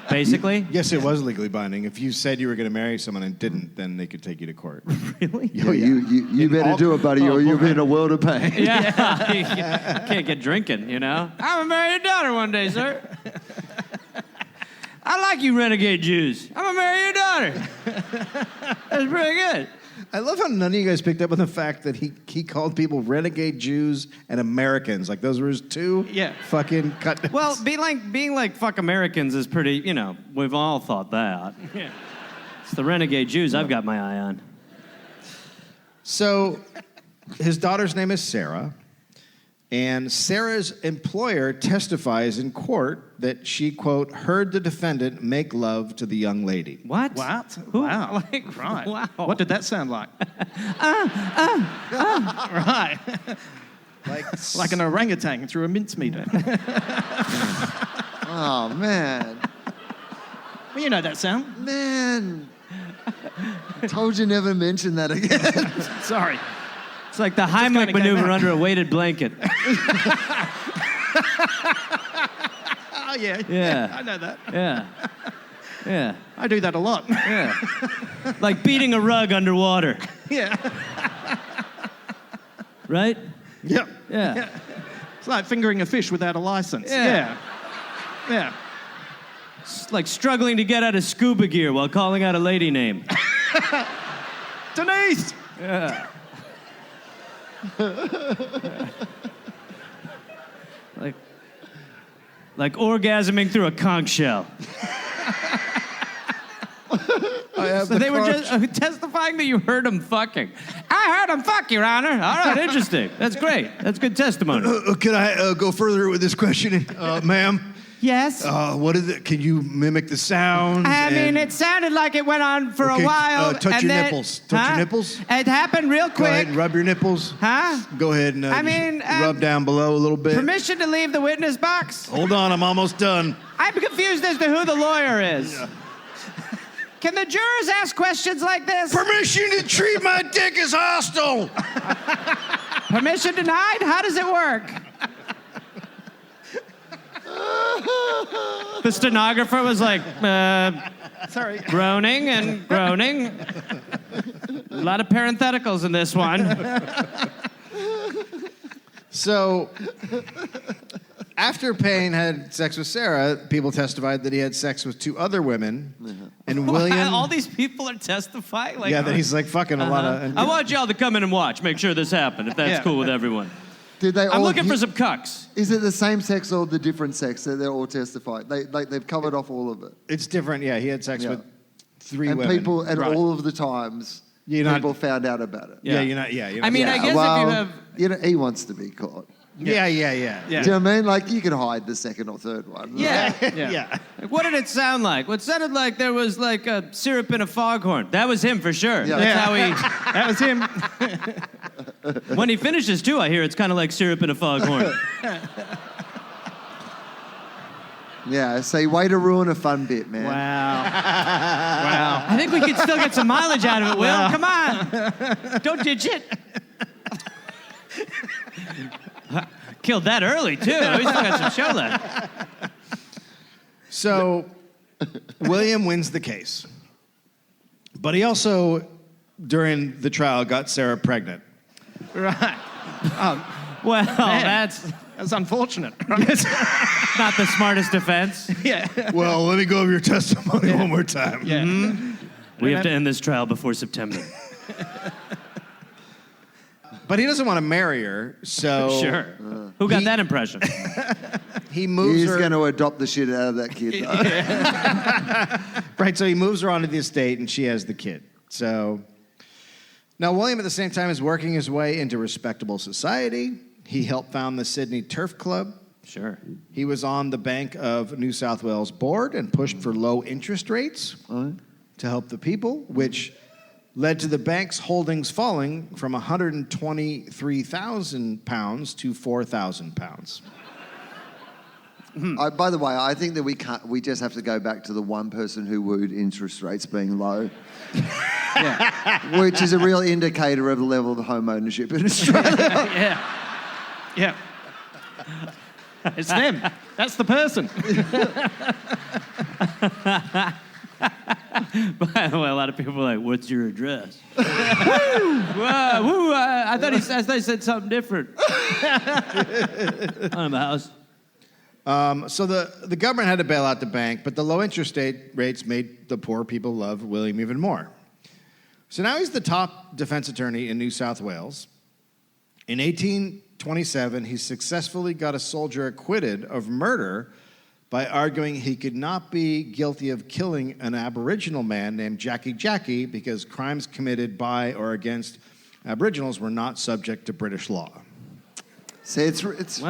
Basically? Yes, it was legally binding. If you said you were going to marry someone and didn't, then they could take you to court. Really? Oh, yeah. You better do it, buddy, or you'll be in a world of pain. Yeah. You can't get drinking, you know? I'm going to marry your daughter one day, sir. I like you renegade Jews. I'm going to marry your daughter. That's pretty good. I love how none of you guys picked up on the fact that he called people renegade Jews and Americans. Like those were his two fucking cut. Well, being like fuck Americans is pretty, you know, we've all thought that. Yeah. It's the renegade Jews I've got my eye on. So his daughter's name is Sarah, and Sarah's employer testifies in court that she, quote, heard the defendant make love to the young lady. What? What? Who? Wow. Like, Right. Wow. What did that sound like? Right. Like an orangutan through a mincemeter. Oh, man. Well, you know that sound. Man. Told you never mention that again. Sorry. It's like the kinda Heimlich came maneuver out. under a weighted blanket. Oh, yeah. Yeah. I know that. Yeah. Yeah. I do that a lot. Yeah. Like beating a rug underwater. Yeah. Right? Yep. Yeah. It's like fingering a fish without a license. Yeah. Yeah. It's like struggling to get out of scuba gear while calling out a lady name. Denise! Yeah. Like orgasming through a conch shell. So they were just testifying that you heard them fucking. I heard them fuck, Your Honor. All right, interesting. That's great. That's good testimony. Can I go further with this question, ma'am? Yes. What is it? Can you mimic the sounds? I mean, it sounded like it went on for a while. Touch and your then, nipples. Touch your nipples. It happened real quick. Go ahead and rub your nipples. Huh? Go ahead and rub down below a little bit. Permission to leave the witness box? Hold on, I'm almost done. I'm confused as to who the lawyer is. Yeah. Can the jurors ask questions like this? Permission to treat my dick as hostile. Permission denied? How does it work? The stenographer was like, Sorry. groaning and groaning. A lot of parentheticals in this one. So, after Payne had sex with Sarah, people testified that he had sex with 2 other women, and William. All these people are testifying. Like, that he's like fucking a lot of. I want y'all to come in and watch. Make sure this happened. If that's cool with everyone. Did they I'm all looking for some cucks. Is it the same sex or the different sex that they're all testifying? They've covered off all of it. It's different. Yeah, he had sex with 3 And women. people, and Right. all of the times, You're not- people found out about it. Yeah, you're not. Yeah, you're not. I mean, I guess well, if you have. You know, he wants to be caught. Yeah. Do you know what I mean? Like, you can hide the second or third one. Yeah. Yeah. Like, what did it sound like? Well, it sounded like there was like a syrup in a foghorn. That was him for sure. Yeah. That's how he. That was him. When he finishes too, I hear it's kind of like syrup in a foghorn. Yeah, see, way to ruin a fun bit, man. Wow. I think we could still get some mileage out of it, Will. Come on. Don't ditch it. Killed that early, too. We still got some show left. So, William wins the case, but he also, during the trial, got Sarah pregnant. Right. Well, Man. that's That's unfortunate. not the smartest defense. Yeah. Well, let me go over your testimony one more time. Yeah. We have to end this trial before September. But he doesn't want to marry her, so Sure. Who got that impression? he moves He's her. going to adopt the shit out of that kid, though. Right, so he moves her onto the estate, and she has the kid. So now William, at the same time, is working his way into respectable society. He helped found the Sydney Turf Club. Sure. He was on the Bank of New South Wales board and pushed for low interest rates to help the people, which led to the bank's holdings falling from £123,000 to £4,000. By the way, I think that we just have to go back to the one person who wooed interest rates being low. Yeah. Which is a real indicator of the level of home ownership in Australia. Yeah. Yeah. It's them. That's the person. By the way, a lot of people are like, "What's your address?" Woo! I thought he said something different. On the house. So the government had to bail out the bank, but the low interest rates made the poor people love William even more. So now he's the top defense attorney in New South Wales. In 1827, he successfully got a soldier acquitted of murder by arguing he could not be guilty of killing an Aboriginal man named Jackie because crimes committed by or against Aboriginals were not subject to British law. See, it's it's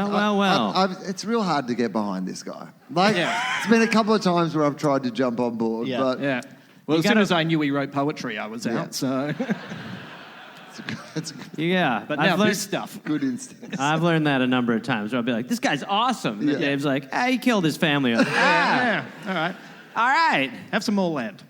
real hard to get behind this guy. Like, It's been a couple of times where I've tried to jump on board, but Yeah. Well, as soon as I knew he wrote poetry, I was out. So, it's Yeah, but I've now learned- this stuff. good instinct. I've learned that a number of times. Where I'll be like, "This guy's awesome," and then Yeah. Dave's like, "He killed his family." Yeah. All right. All right. Have some more land.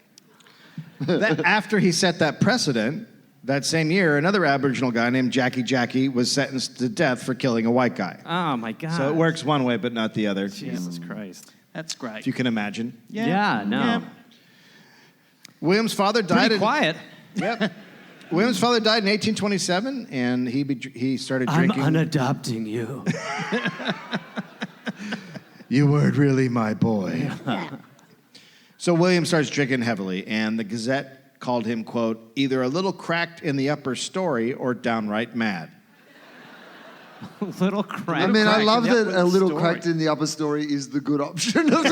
After he set that precedent, that same year, another Aboriginal guy named Jackie was sentenced to death for killing a white guy. Oh my God. So it works one way, but not the other. Jesus Christ. That's great. If you can imagine. Yeah. No. Yeah. William's father died. Pretty quiet. Yep. William's father died in 1827, and he started drinking. I'm unadopting you. You weren't really my boy. So William starts drinking heavily, and the Gazette called him, quote, either a little cracked in the upper story or downright mad. Little crack. I mean, I love in the that upper a little story. cracked in the upper story is the good option of the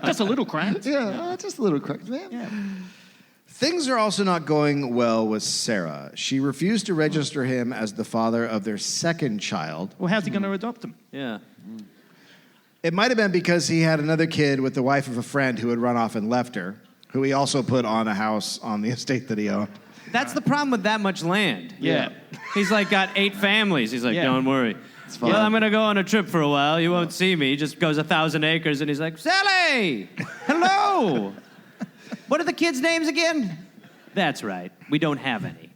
Just a little cracked. just a little cracked, man. Things are also not going well with Sarah. She refused to register him as the father of their second child. Well, how's he going to adopt him? Yeah. It might have been because he had another kid with the wife of a friend who had run off and left her, who he also put on a house on the estate that he owned. That's the problem with that much land. Yeah. He's like got 8 families. He's like, Yeah. don't worry. fine. Well, I'm going to go on a trip for a while. You won't see me. He just goes 1,000 acres, and he's like, Sally! Hello! What are the kids' names again? That's right. We don't have any.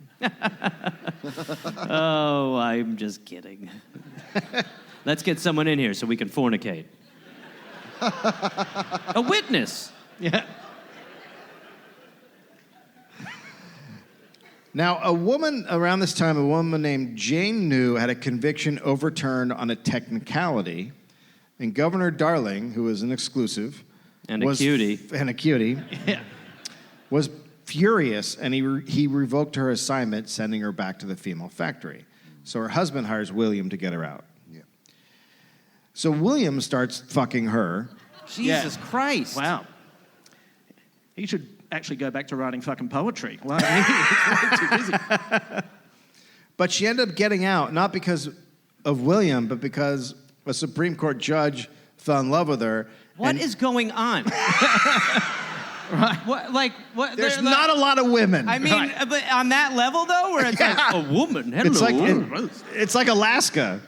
Oh, I'm just kidding. Let's get someone in here so we can fornicate. A witness. Yeah. Now, around this time, a woman named Jane New had a conviction overturned on a technicality, and Governor Darling, who was an exclusive, And a cutie. Yeah. was furious, and he revoked her assignment, sending her back to the female factory. So her husband hires William to get her out. Yeah. So William starts fucking her. Jesus Christ. Wow. He should actually go back to writing fucking poetry. Like, he's way too busy. But she ended up getting out, not because of William, but because a Supreme Court judge fell in love with her. What is going on? Right. What? There's not a lot of women. I mean, but on that level, though, where it's like a woman, hello. It's like Alaska.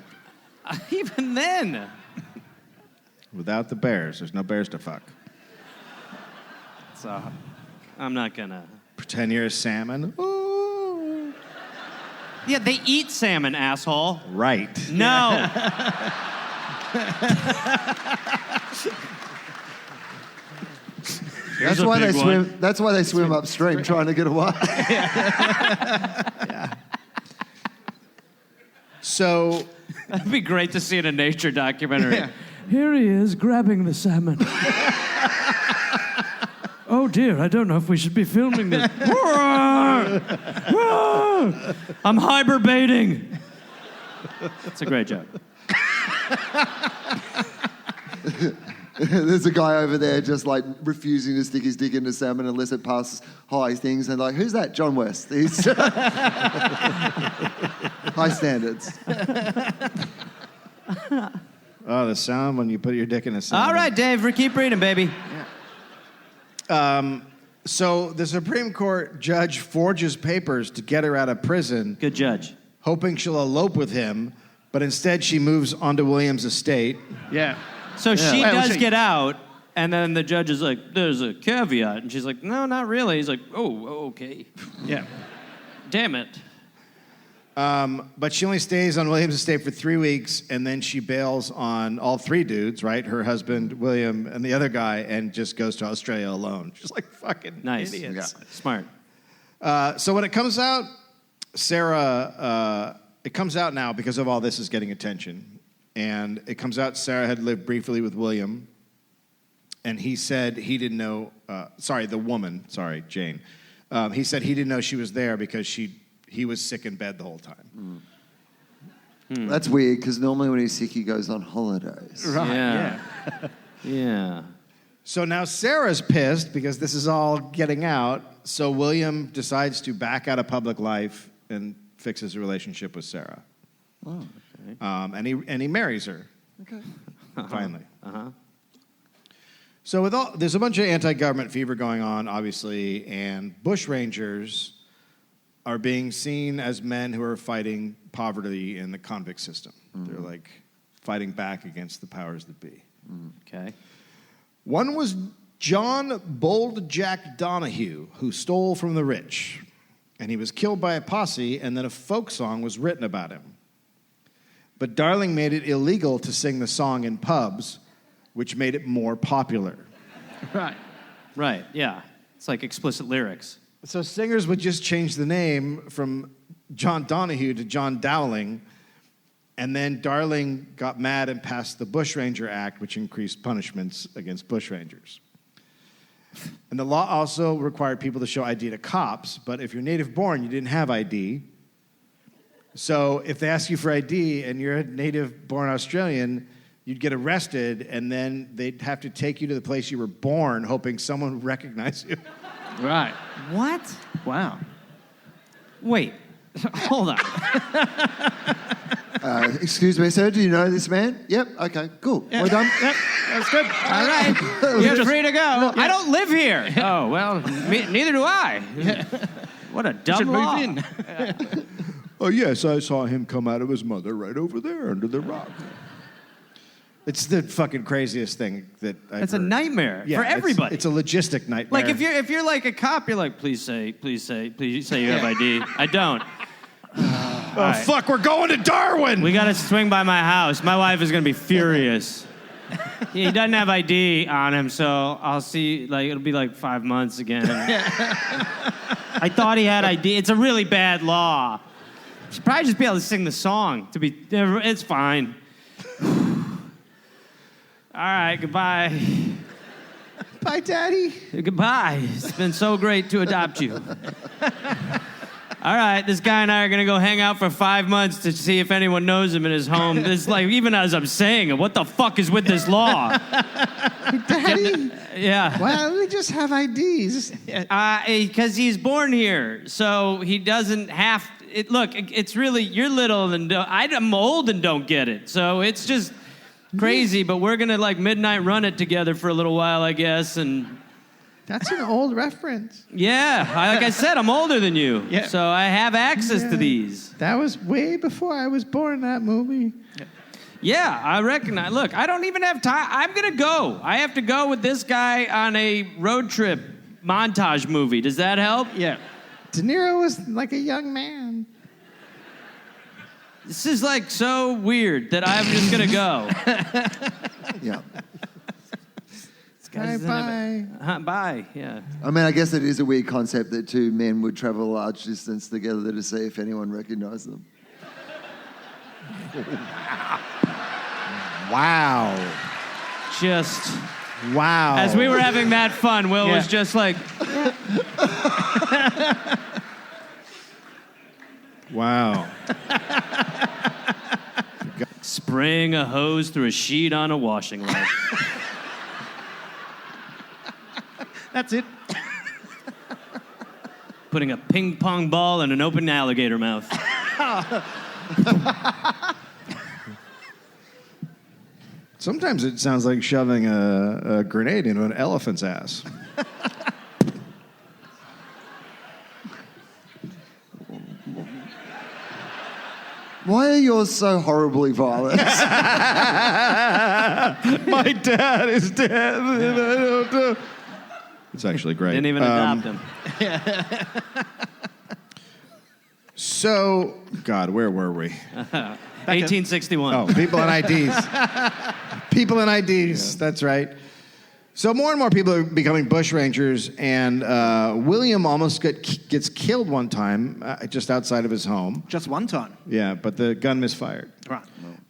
Even then. Without the bears. There's no bears to fuck. So, I'm not gonna. Pretend you're a salmon. Ooh. Yeah, they eat salmon, asshole. Right. No. That's a why they big swim. one. That's why they swim upstream, trying to get away. So, That'd be great to see in a nature documentary. Yeah. Here he is grabbing the salmon. Oh dear, I don't know if we should be filming this. I'm hibernating. That's a great joke. There's a guy over there just like refusing to stick his dick into salmon unless it passes high things, and like, who's that? John West. He's high standards. oh, the sound when you put your dick in a salmon. All right, Dave, keep reading, baby. So the Supreme Court judge forges papers to get her out of prison, Good judge. hoping she'll elope with him, but instead she moves onto William's estate. Yeah. So she Well, does she- get out, and then the judge is like, there's a caveat. And she's like, no, not really. He's like, oh, okay. Yeah. Damn it. But she only stays on William's estate for 3 weeks, and then she bails on all three dudes, right? Her husband, William, and the other guy, and just goes to Australia alone. She's like fucking Nice. idiots. Smart. So when it comes out, Sarah, it comes out now because of all this is getting attention. And it comes out Sarah had lived briefly with William, and he said he didn't know, Jane. He said he didn't know she was there because he was sick in bed the whole time. That's weird because normally when he's sick, he goes on holidays. Right. Yeah. Yeah. Yeah. So now Sarah's pissed because this is all getting out. So William decides to back out of public life and fix his relationship with Sarah. Oh, okay. And he marries her. Okay. Finally. Uh-huh. So there's a bunch of anti-government fever going on, obviously, and bushrangers are being seen as men who are fighting poverty in the convict system. They're like fighting back against the powers that be. Okay. One was John Bold Jack Donahue, who stole from the rich. And he was killed by a posse, and then a folk song was written about him. But Darling made it illegal to sing the song in pubs, which made it more popular. Right. Right, yeah. It's like explicit lyrics. So singers would just change the name from John Donahue to John Dowling, and then Darling got mad and passed the Bushranger Act, which increased punishments against bushrangers. And the law also required people to show ID to cops, but if you're native born, you didn't have ID. So if they ask you for ID and you're a native born Australian, you'd get arrested, and then they'd have to take you to the place you were born, hoping someone would recognize you. Right. What? Wow. Wait. Hold on. Excuse me, sir, do you know this man? Yep, okay, cool. We're done. Yep. That's good. All right. You're free to go. I don't live here. Oh, well, neither do I. What a dumb Should law. move in. Oh, yes, I saw him come out of his mother right over there under the rock. It's the fucking craziest thing that I've It's a heard. nightmare Yeah, for everybody. It's a logistic nightmare. Like if you're like a cop, you're like, please say you have ID. I don't. Oh, fuck, we're going to Darwin! We got to swing by my house. My wife is going to be furious. He doesn't have ID on him, so I'll see, like, it'll be like 5 months again. I thought he had ID. It's a really bad law. Should probably just be able to sing the song. It's fine. All right, goodbye. Bye, Daddy. Goodbye. It's been so great to adopt you. All right, this guy and I are going to go hang out for 5 months to see if anyone knows him in his home. This, like, even as I'm saying it, what the fuck is with this law? Daddy? Yeah. Why don't we just have IDs? Because he's born here, so he doesn't have... Look, it's really... You're little and... I'm old and don't get it, so it's just crazy, but we're going to, like, midnight run it together for a little while, I guess, and... That's an old reference. Yeah, like I said, I'm older than you, Yeah. so I have access to these. That was way before I was born, that movie. Yeah, I recognize. Look, I don't even have time. I'm going to go. I have to go with this guy on a road trip montage movie. Does that help? Yeah. De Niro was like a young man. This is like so weird that I'm just going to go. Yeah. Bye. Bye, yeah. I mean, I guess it is a weird concept that two men would travel a large distance together to see if anyone recognized them. Wow. Just... Wow. As we were having that fun, Will was just like... Wow. Spraying a hose through a sheet on a washing line. That's it. Putting a ping pong ball in an open alligator mouth. Sometimes it sounds like shoving a grenade into an elephant's ass. Why are yours so horribly violent? My dad is dead. And I don't know. It's actually great. Didn't even adopt him. So, God, where were we? 1861. Oh, people and IDs. People and IDs, that's right. So more and more people are becoming bushrangers, and William almost gets killed one time just outside of his home. Just one time. Yeah, but the gun misfired. Right.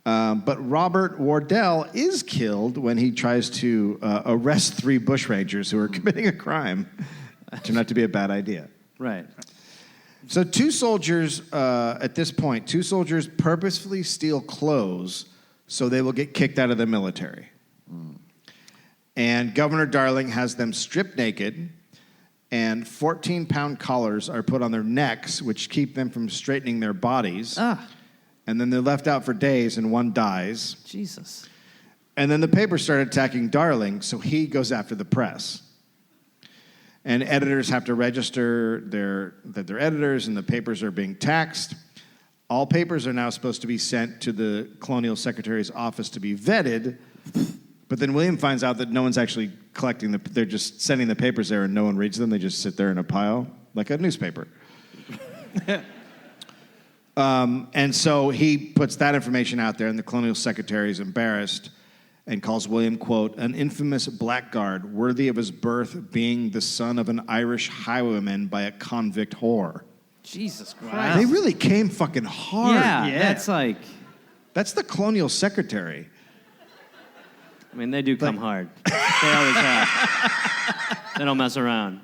But Robert Wardell is killed when he tries to arrest 3 bushrangers who are committing a crime. Turned out to be a bad idea. Right. So 2 soldiers, at this point, 2 soldiers purposefully steal clothes so they will get kicked out of the military. And Governor Darling has them stripped naked, and 14-pound collars are put on their necks, which keep them from straightening their bodies. And then they're left out for days, and one dies. Jesus. And then the paper started attacking Darling, so he goes after the press. And editors have to register that they're editors, and the papers are being taxed. All papers are now supposed to be sent to the Colonial Secretary's office to be vetted. But then William finds out that no one's actually collecting they're just sending the papers there and no one reads them. They just sit there in a pile, like a newspaper. And so he puts that information out there, and the Colonial Secretary is embarrassed and calls William, quote, an infamous blackguard worthy of his birth, being the son of an Irish highwayman by a convict whore. Jesus Christ. Wow. They really came fucking hard. Yeah, that's like... That's the Colonial Secretary. I mean, they do come hard. They always have. They don't mess around.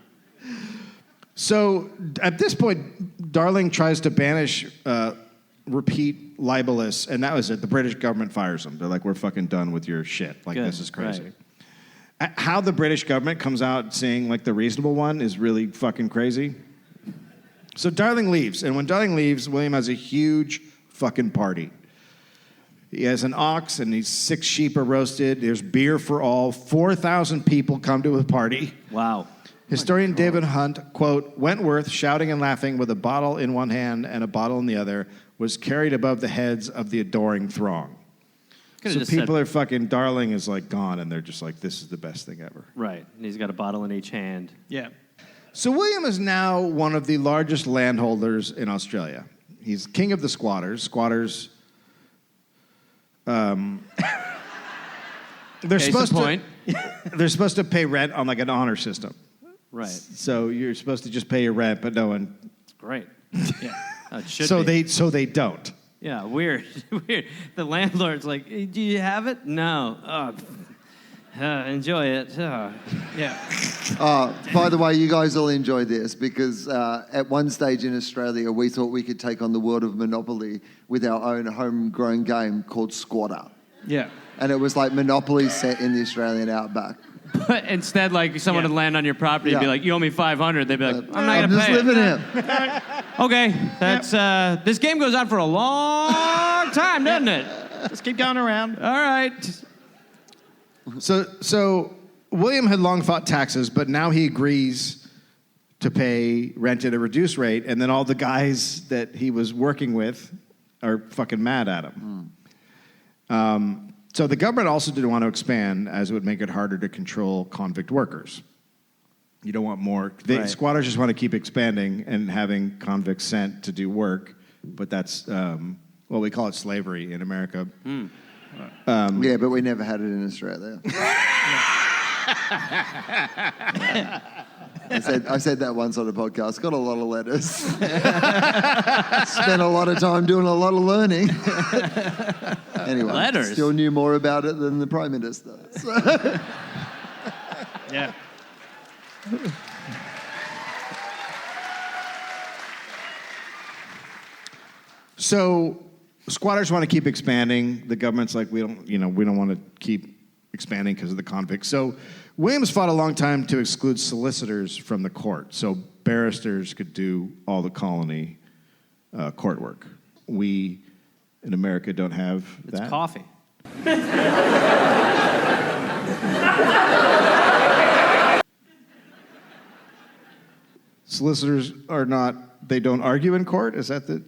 So at this point, Darling tries to banish repeat libelous, and that was it. The British government fires him. They're like, we're fucking done with your shit. Like, Good. this is crazy. Right. How the British government comes out saying, like, the reasonable one is really fucking crazy. So Darling leaves, and when Darling leaves, William has a huge fucking party. He has an ox, and these 6 sheep are roasted. There's beer for all. 4,000 people come to a party. Wow. Historian David Hunt, quote, Wentworth, shouting and laughing with a bottle in one hand and a bottle in the other, was carried above the heads of the adoring throng. Could've So just people said- are fucking, Darling is like gone, and they're just like, this is the best thing ever. Right. And he's got a bottle in each hand. Yeah. So William is now one of the largest landholders in Australia. He's king of the squatters. Squatters. They're supposed to pay rent on like an honor system. Right. So you're supposed to just pay your rent, but no one. It's great. Yeah. It should So be. they don't. Yeah, weird. Weird. The landlord's like, hey, do you have it? No. Enjoy it. Yeah. By the way, you guys all enjoy this because at one stage in Australia, we thought we could take on the world of Monopoly with our own homegrown game called Squatter. Yeah. And it was like Monopoly set in the Australian outback. But instead, like, someone would land on your property and be like, you owe me $500. They'd be like, I'm not going to pay I'm just living it. Okay, that's, this game goes on for a long time, doesn't it? Just keep going around. All right. So William had long fought taxes, but now he agrees to pay rent at a reduced rate, and then all the guys that he was working with are fucking mad at him. So the government also didn't want to expand, as it would make it harder to control convict workers. You don't want more. Right. Squatters just want to keep expanding and having convicts sent to do work, but that's, we call it slavery in America. Yeah, but we never had it in Australia. I said that once on a podcast. Got a lot of letters. Spent a lot of time doing a lot of learning. Anyway, Letters? Still knew more about it than the Prime Minister. So. Yeah. So squatters want to keep expanding. The government's like, we don't want to keep expanding because of the convicts. So Williams fought a long time to exclude solicitors from the court, so barristers could do all the colony court work. We in America don't have that. It's coffee. Solicitors they don't argue in court? Is that the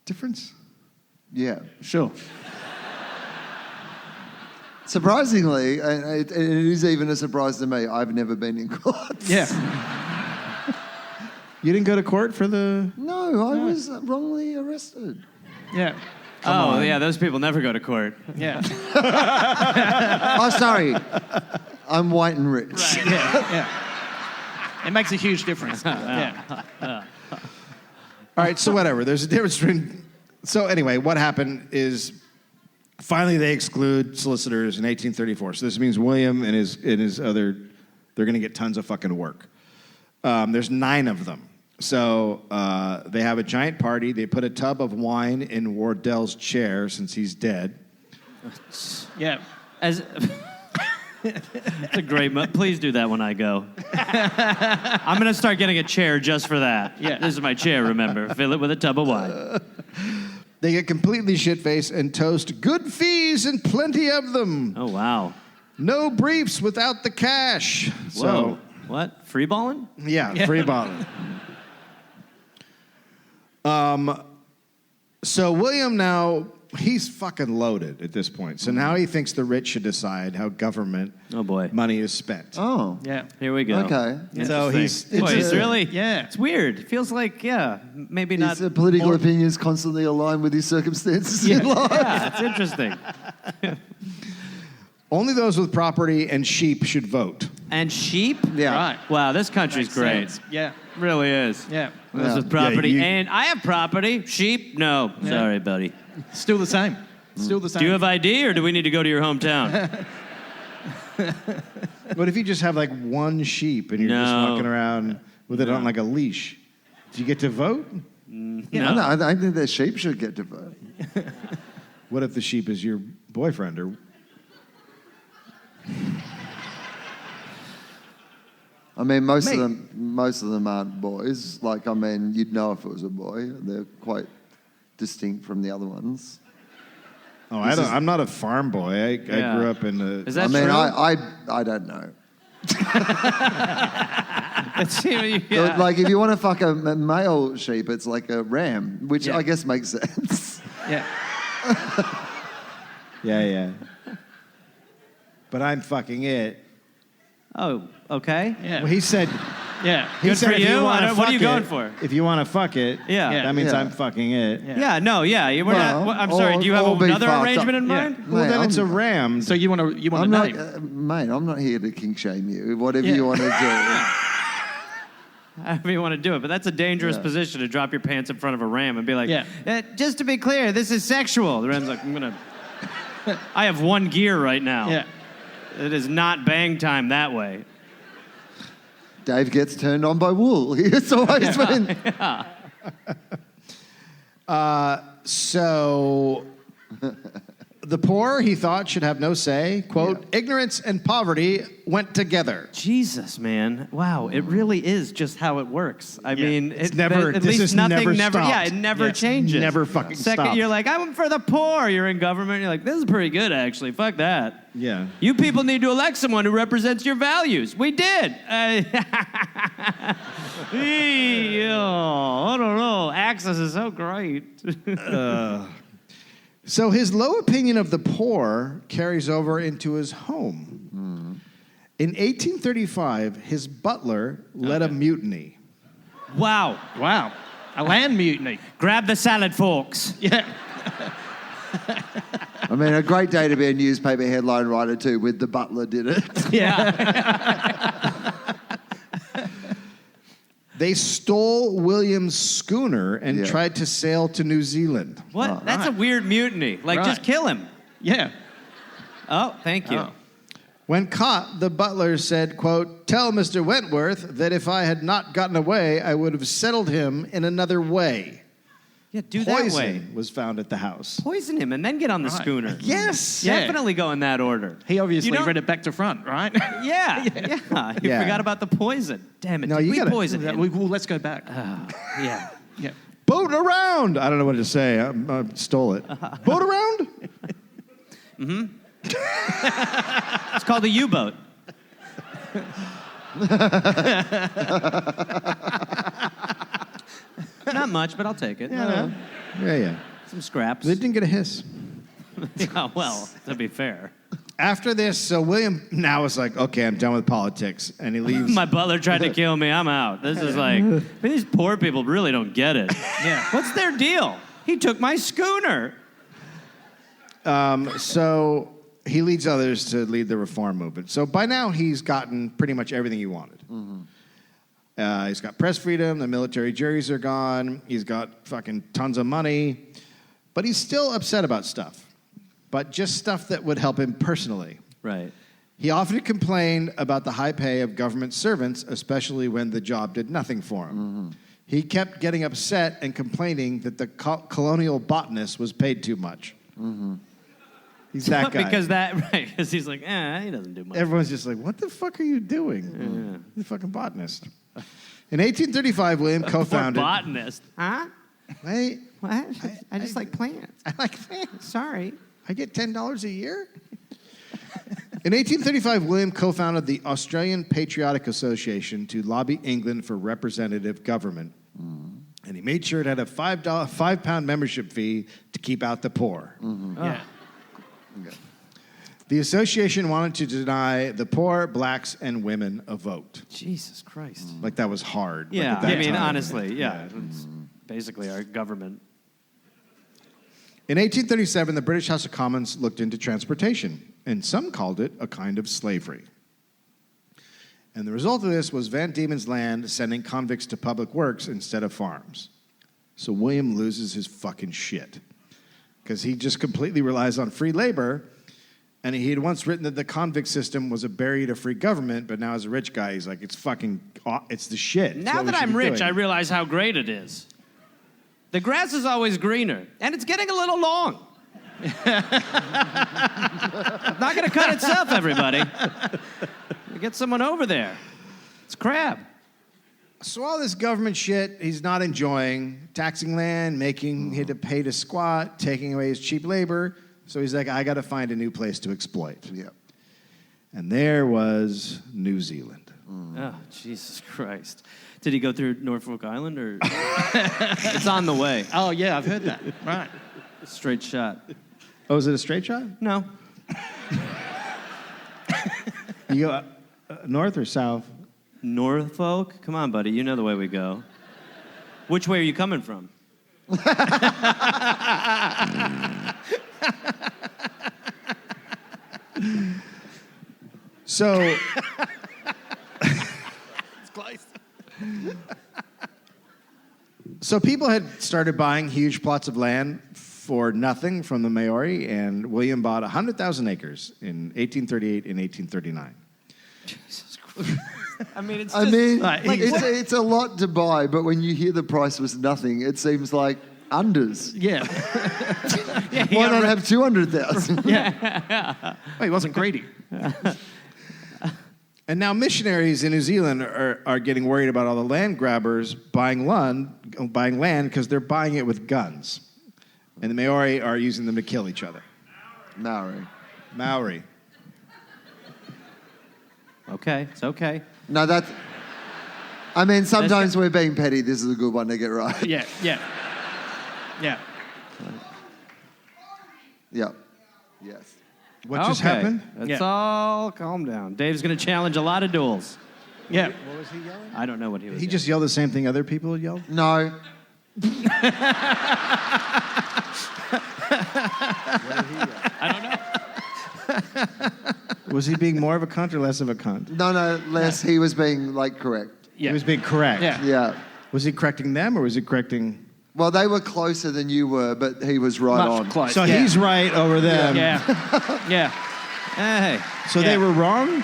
difference? Yeah. Sure. Surprisingly, and it is even a surprise to me, I've never been in court. Yeah. You didn't go to court for the... No, I was wrongly arrested. Yeah. Yeah, those people never go to court. Yeah. Oh, sorry. I'm white and rich. Right. Yeah. It makes a huge difference. Yeah. All right, so whatever. There's a difference between... So anyway, what happened is finally they exclude solicitors in 1834. So this means William and his other... They're going to get tons of fucking work. There's 9 of them. So they have a giant party. They put a tub of wine in Wardell's chair since he's dead. Yeah. It's a great please do that when I go. I'm going to start getting a chair just for that. Yeah. This is my chair, remember. Fill it with a tub of wine. They get completely shit-faced and toast good fees and plenty of them. Oh, wow. No briefs without the cash. Whoa. So, What? Free balling? yeah, free bottle. So William now, he's fucking loaded at this point. So now he thinks the rich should decide how government money is spent. Oh. Yeah. Here we go. Okay. So he's really... Yeah. It's weird. It feels like, maybe not... His political more- opinions constantly aligned with his circumstances in life. Yeah, it's interesting. only those with property and sheep should vote. And sheep? Yeah. Right. Wow, this country's Makes great. sense. Yeah. Really is. Yeah. This Yeah. is property. Yeah, And I have property. Sheep? No. Yeah. Sorry, buddy. Still the same. Still the same. Do you have ID or do we need to go to your hometown? What if you just have like one sheep and you're just No. walking around with it on like a leash? Do you get to vote? No, I think the sheep should get to vote. What if the sheep is your boyfriend or... I mean, most of them aren't boys. Like, I mean, you'd know if it was a boy. They're quite distinct from the other ones. Oh, I'm not a farm boy. I grew up in the... Is that I mean, true? I don't know. Yeah. Like, if you want to fuck a male sheep, it's like a ram, which I guess makes sense. Yeah. Yeah. But I'm fucking it. Oh, okay. Yeah. Well, he said Yeah. He Good said for if you. wanna What are you fuck going it- for? If you want to fuck it, Yeah. that means Yeah. I'm fucking it. Yeah, no, yeah. We're Well, not. I'm sorry. Do you have or be another fucked arrangement up. in Yeah. mind? Well, Mate, then it's a I'm- ram. So you want a I'm not, name? mate, I'm not here to kink shame you. Whatever you want to do. However you want to do it, but that's a dangerous position to drop your pants in front of a ram and be like, Yeah. Just to be clear, this is sexual. The ram's like, I have one gear right now. Yeah. It is not bang time that way. Dave gets turned on by wool. It's always been. So the poor, he thought, should have no say. Quote, ignorance and poverty went together. Jesus, man. Wow, it really is just how it works. I mean, It's never- at this least is nothing never Yeah, stopped. it never Yeah, it's changes. never fucking Second, stopped. you're like, I'm for the poor. You're in government. You're like, this is pretty good, actually. Fuck that. Yeah. You people need to elect someone who represents your values. We did. I don't know. Access is so great. So his low opinion of the poor carries over into his home. In 1835, his butler led a mutiny. Wow. Wow. A land mutiny. Grab the salad forks. Yeah. I mean, a great day to be a newspaper headline writer too. With the butler did it. Yeah. They stole William's schooner and Yeah. tried to sail to New Zealand. What? Oh, That's a weird mutiny. Like, just Right. kill him. Yeah. Oh, thank you. Oh. When caught, the butler said, quote, tell Mr. Wentworth that if I had not gotten away, I would have settled him in another way. Yeah, do that way. Poison was found at the house. Poison him and then get on the Right. schooner. Yes. Yeah. Definitely go in that order. He obviously You don't- read it back to front, right? Yeah. You Yeah. forgot about the poison. Damn it. No, Did you we gotta- poison him? Well, let's go back. Yeah. Yeah. Boat around. I don't know what to say. I stole it. Boat around? It's called a U-boat. Not much, but I'll take it. Yeah. Some scraps. They didn't get a hiss. Yeah, well, to be fair. After this, so William now is like, okay, I'm done with politics. And he leaves. My butler tried to kill me. I'm out. This is like, these poor people really don't get it. Yeah. What's their deal? He took my schooner. So he leads others to lead the reform movement. So by now, he's gotten pretty much everything he wanted. He's got press freedom. The military juries are gone. He's got fucking tons of money. But he's still upset about stuff. But just stuff that would help him personally. Right. He often complained about the high pay of government servants, especially when the job did nothing for him. He kept getting upset and complaining that the colonial botanist was paid too much. He's that guy. Because he's like, he doesn't do much. Everyone's just like, what the fuck are you doing? The fucking botanist. In 1835, William Poor co-founded... botanist. Huh? Wait, What? I just like plants. I like plants. Sorry. I get $10 a year? In 1835, William co-founded the Australian Patriotic Association to lobby England for representative government. And he made sure it had a £5 membership fee to keep out the poor. Yeah. The association wanted to deny the poor, blacks, and women a vote. Jesus Christ. Like that was hard. like, Yeah, at that I mean, time. honestly, yeah. It's basically our government. In 1837, the British House of Commons looked into transportation, and some called it a kind of slavery. And the result of this was Van Diemen's Land sending convicts to public works instead of farms. So William loses his fucking shit because he just completely relies on free labor. And he had once written that the convict system was a barrier to free government, but now as a rich guy, he's like, it's the shit. It's Now what we that should I'm be rich, doing. I realize how great it is. The grass is always greener, and it's getting a little long. Not going to cut itself, everybody. Get someone over there. It's crab. So all this government shit he's not enjoying, taxing land, making him to pay to squat, taking away his cheap labor. So he's like, I got to find a new place to exploit. Yeah. And there was New Zealand. Oh, Jesus Christ. Did he go through Norfolk Island, or? It's on the way. Oh, yeah, I've heard that. Right. Straight shot. Oh, is it a straight shot? No. You go north or south? Norfolk? Come on, buddy. You know the way we go. Which way are you coming from? So, It's close. so people had started buying huge plots of land for nothing from the Maori, and William bought 100,000 acres in 1838 and 1839. Jesus Christ. I mean, it's I just... mean, like, it's a lot to buy, but when you hear the price was nothing, it seems like unders. Yeah. Why not have 200,000? Well, he wasn't greedy. And now missionaries in New Zealand are getting worried about all the land grabbers buying land because they're buying it with guns. And the Maori are using them to kill each other. Maori. Okay, it's okay. No, that's... I mean, sometimes we're being petty. This is a good one to get right. Yeah. Yeah. Yes. What just happened? Let's Yeah. all calm down. Dave's going to challenge a lot of duels. Yeah. What was he yelling? I don't know what he was He just yelled the same thing other people had yelled? No. I don't know. Was he being more of a cunt or less of a cunt? No, Les, he was being, correct. Yeah. He was being correct. Yeah. Yeah. Was he correcting them or was he correcting... Well, they were closer than you were, but he was right Much on. close. So yeah. he's right over them. Yeah. Yeah. Hey. So they were wrong?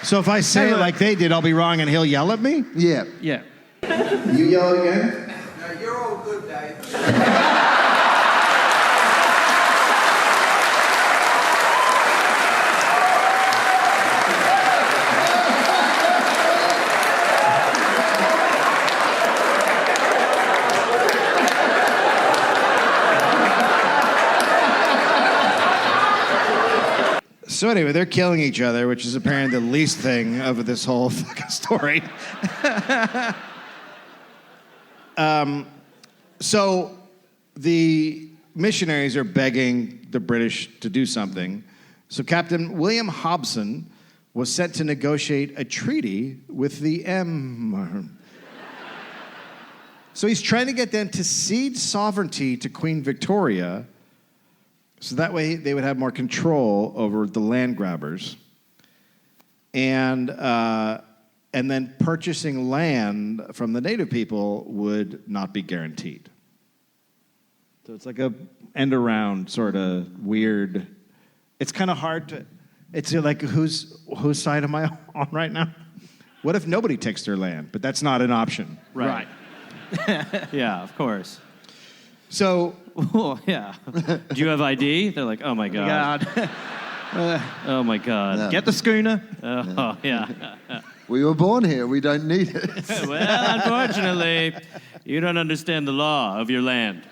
So if I say it like they did, I'll be wrong and he'll yell at me? Yeah. Yeah. You yell again? No, you're all good, Dave. So anyway, they're killing each other, which is apparently the least thing of this whole fucking story. So the missionaries are begging the British to do something. So Captain William Hobson was sent to negotiate a treaty with the So he's trying to get them to cede sovereignty to Queen Victoria, so that way they would have more control over the land grabbers. And then purchasing land from the native people would not be guaranteed. So it's like a end around sort of weird. It's kind of hard to, it's like whose side am I on right now? What if nobody takes their land? But that's not an option. Right. Yeah, of course. So, Oh, yeah. Do you have ID? They're like, oh my God. Oh my God. Get the schooner. Oh, yeah. We were born here. We don't need it. Well, unfortunately, you don't understand the law of your land.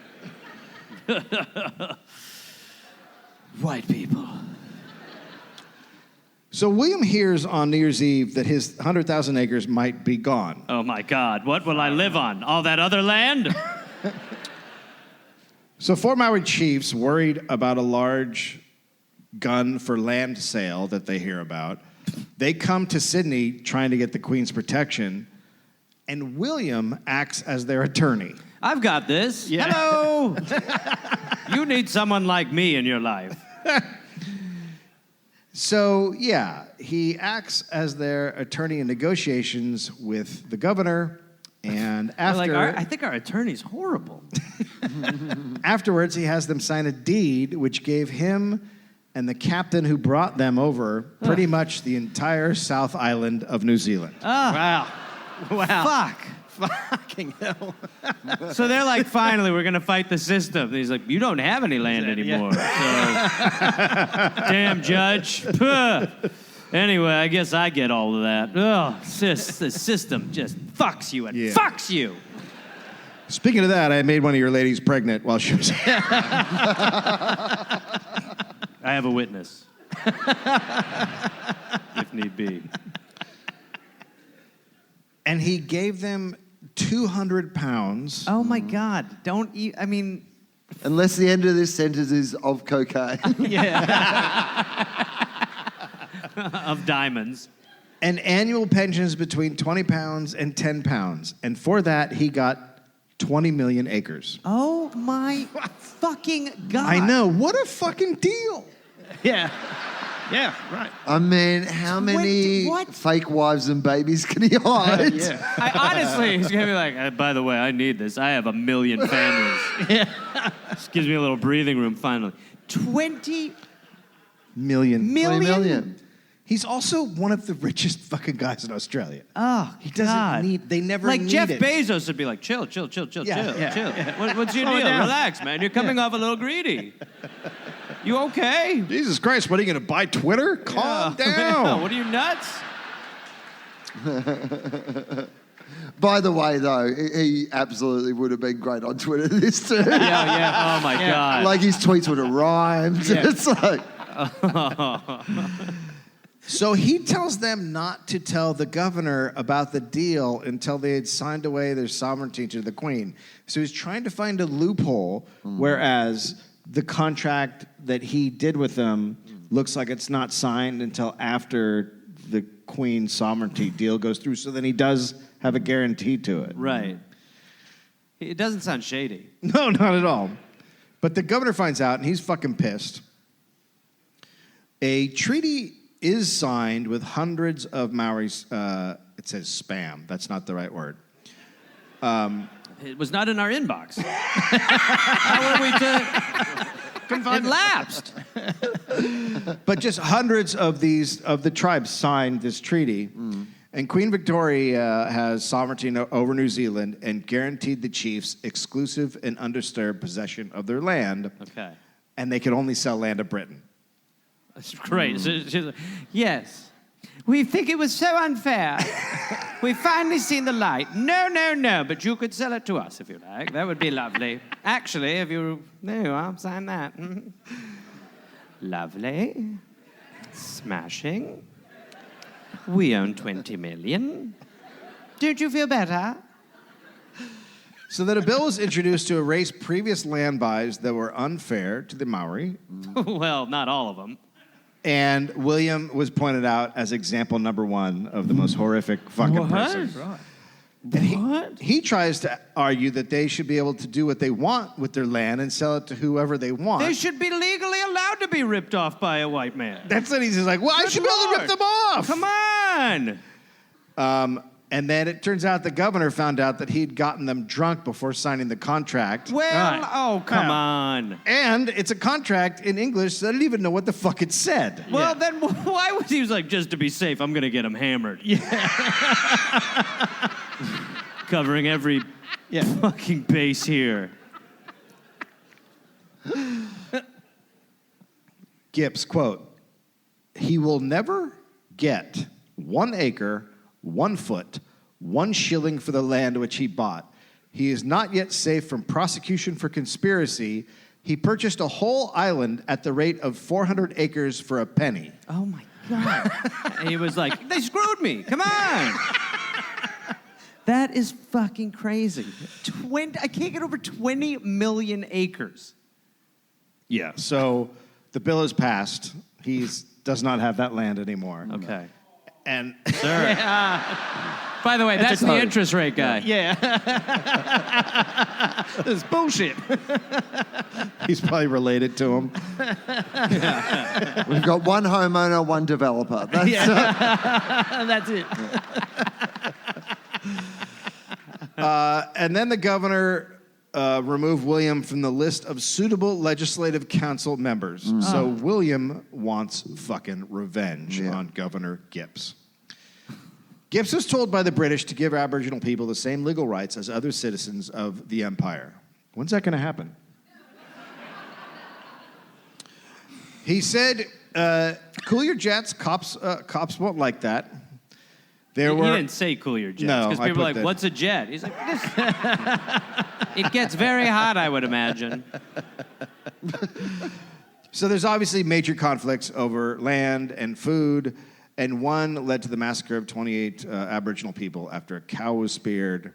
White people. so William hears on New Year's Eve that his 100,000 acres might be gone. Oh my God. What will I live on? All that other land? So four Maori chiefs, worried about a large gun for land sale that they hear about, they come to Sydney trying to get the Queen's protection, and William acts as their attorney. I've got this. Yeah. Hello. You need someone like me in your life. So, yeah, he acts as their attorney in negotiations with the governor, and I think our attorney's horrible. afterwards he has them sign a deed which gave him and the captain who brought them over pretty much the entire South Island of New Zealand. Wow. Fuck. Fucking hell. So they're like, finally, we're going to fight the system. And he's like, you don't have any land anymore. So, damn, judge. Puh. Anyway, I guess I get all of that. Oh, the system just fucks you and fucks you. Speaking of that, I made one of your ladies pregnant while she was here. I have a witness. If need be. And he gave them 200 pounds. Oh, my God. Don't eat. I mean... Unless the end of this sentence is of cocaine. Of diamonds. and annual pensions between 20 pounds and 10 pounds. And for that, he got 20 million acres. Oh my fucking God. I know. What a fucking deal. Yeah. Yeah, right. I mean, how many what? fake wives and babies can he hide? Yeah. I honestly, he's gonna be like, by the way, I need this. I have 1 million families. This gives me a little breathing room finally. 20 Million. 20 million. He's also one of the richest fucking guys in Australia. Oh, He doesn't need, they never like need Jeff it. Bezos would be like, chill, chill. Yeah, What's your Slow it deal? down. Relax, man. You're coming off a little greedy. You okay? Jesus Christ, what are you going to buy Twitter? Calm down. What are you, nuts? By the way, though, he absolutely would have been great on Twitter, this too. Yeah. Oh, my God. Like his tweets would have rhymed. Yeah. It's like... So he tells them not to tell the governor about the deal until they had signed away their sovereignty to the queen. So he's trying to find a loophole, whereas the contract that he did with them looks like it's not signed until after the queen's sovereignty deal goes through. So then he does have a guarantee to it. Right. It doesn't sound shady. No, not at all. But the governor finds out, and he's fucking pissed. A treaty is signed with hundreds of Maoris. It says spam. That's not the right word. It was not in our inbox. How were we to... It lapsed. But just hundreds of the tribes signed this treaty. And Queen Victoria has sovereignty over New Zealand and guaranteed the chiefs exclusive and undisturbed possession of their land. Okay. And they could only sell land to Britain. That's great. So she's like, yes. We think it was so unfair. We've finally seen the light. No. But you could sell it to us if you like. That would be lovely. Actually, if you... There you are. Sign that. Lovely. Smashing. We own 20 million. Don't you feel better? So that a bill was introduced to erase previous land buys that were unfair to the Maori. Well, not all of them. And William was pointed out as example number one of the most horrific fucking person. Right. And he tries to argue that they should be able to do what they want with their land and sell it to whoever they want. They should be legally allowed to be ripped off by a white man. That's what he's just like, well, I should be able to rip them off. Come on. And then it turns out the governor found out that he'd gotten them drunk before signing the contract. Well, Right. oh, come on. And it's a contract in English, so I didn't even know what the fuck it said. Well, then why was he was like, just to be safe, I'm going to get him hammered. Yeah. Covering every fucking base here. Gibbs, quote, he will never get 1 acre, 1 foot, 1 shilling for the land which he bought. He is not yet safe from prosecution for conspiracy. He purchased a whole island at the rate of 400 acres for a penny. Oh, my God. And he was like, they screwed me. Come on. That is fucking crazy. I can't get over 20 million acres. Yeah, so the bill is passed. He does not have that land anymore. Okay. And Sir. By the way, that's the interest rate guy. Yeah. This is bullshit. he's probably related to him. We've got 1 homeowner, 1 developer. That's, That's it. And then the governor removed William from the list of suitable legislative council members. So William wants fucking revenge on Governor Gibbs. Gibbs was told by the British to give Aboriginal people the same legal rights as other citizens of the empire. When's that going to happen? He said, cool your jets, cops won't like that. He didn't say cool your jets. No, Because I people were put like, that. what's a jet? He's like, it gets very hot, I would imagine. So there's obviously major conflicts over land and food, and one led to the massacre of 28 Aboriginal people after a cow was speared.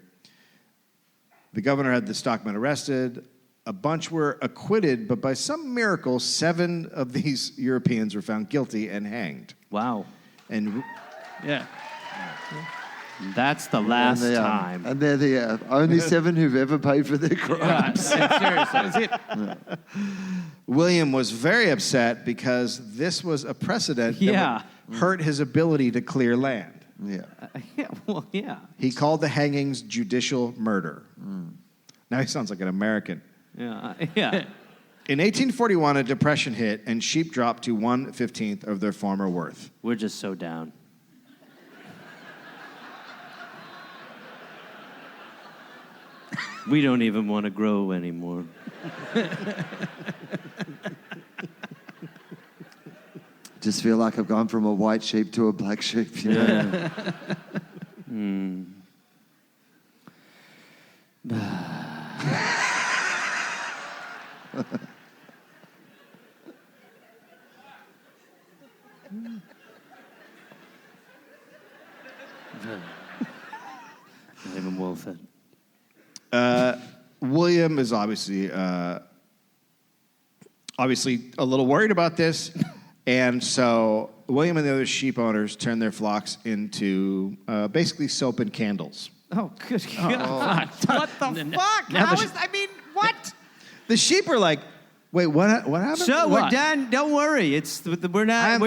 The governor had the stockmen arrested. A bunch were acquitted, but by some miracle, 7 of these Europeans were found guilty and hanged. Wow. And Yeah. That's the last And time. And they're the only 7 who've ever paid for their crimes. Seriously. William was very upset because this was a precedent that would hurt his ability to clear land. Yeah. Yeah. He called the hangings judicial murder. Now he sounds like an American. Yeah. In 1841, a depression hit, and sheep dropped to 1/15 of their former worth. We're just so down. We don't even want to grow anymore. Just feel like I've gone from a white sheep to a black sheep, you know? Not even wolf it. William is obviously a little worried about this, and so William and the other sheep owners turned their flocks into basically soap and candles. Oh, good God. What the fuck? What? The sheep are like, wait, what happened? So we're done. Don't worry. We're not.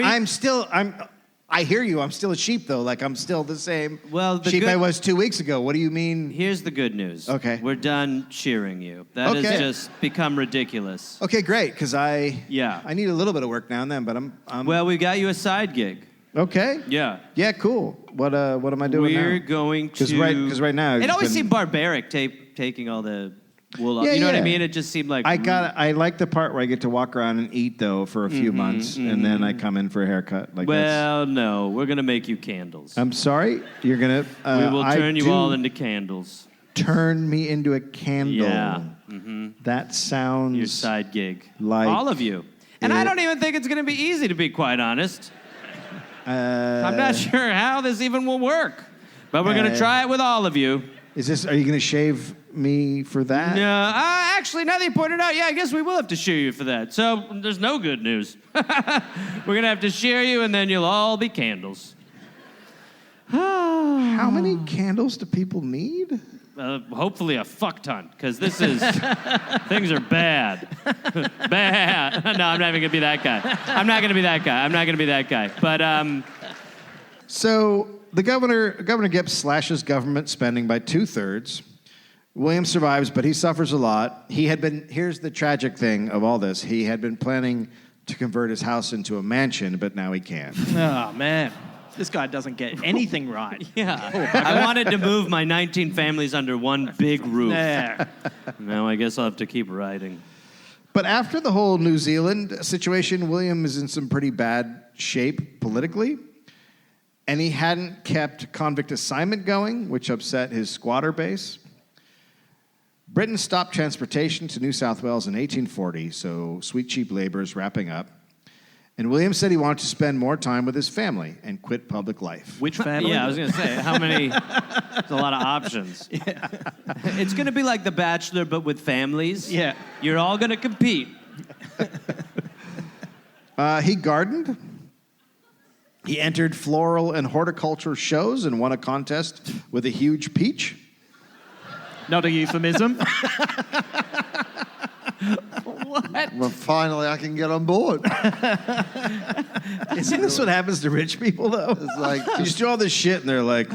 I hear you. I'm still a sheep, though. Like, I'm still the same sheep I was 2 weeks ago. What do you mean? Here's the good news. Okay. We're done shearing you. That has just become ridiculous. Okay, great, because I need a little bit of work now and then, but I'm Well, we got you a side gig. Okay. Yeah. Yeah, cool. What am I doing now? We're going to... Because right now... It always seemed barbaric taking all the wool off. Yeah, you know what I mean? It just seemed like... I like the part where I get to walk around and eat, though, for a few months, and then I come in for a haircut. No. We're going to make you candles. I'm sorry? You're going to... we will turn you all into candles. Turn me into a candle. Yeah. That sounds... Your side gig. Like... All of you. And I don't even think it's going to be easy, to be quite honest. I'm not sure how this even will work. But we're going to try it with all of you. Are you going to shave me for that? No. Actually, now that you pointed out, I guess we will have to shear you for that. So there's no good news. We're going to have to shear you, and then you'll all be candles. How many candles do people need? Hopefully a fuck ton, because this is... things are bad. Bad. No, I'm not even going to be that guy. But, So the Governor Gibbs slashes government spending by 2/3. William survives, but he suffers a lot. Here's the tragic thing of all this. He had been planning to convert his house into a mansion, but now he can't. Oh, man. This guy doesn't get anything right. Yeah. I wanted to move my 19 families under one big roof. There. Now I guess I'll have to keep writing. But after the whole New Zealand situation, William is in some pretty bad shape politically. And he hadn't kept convict assignment going, which upset his squatter base. Britain stopped transportation to New South Wales in 1840, so sweet cheap labor is wrapping up. And William said he wanted to spend more time with his family and quit public life. Which family? Yeah, I was going to say, how many... There's a lot of options. Yeah. It's going to be like The Bachelor, but with families. Yeah. You're all going to compete. He gardened. He entered floral and horticulture shows and won a contest with a huge peach. Not a euphemism. What? Well, finally, I can get on board. Isn't this what happens to rich people, though? It's like You just do all this shit, and they're like,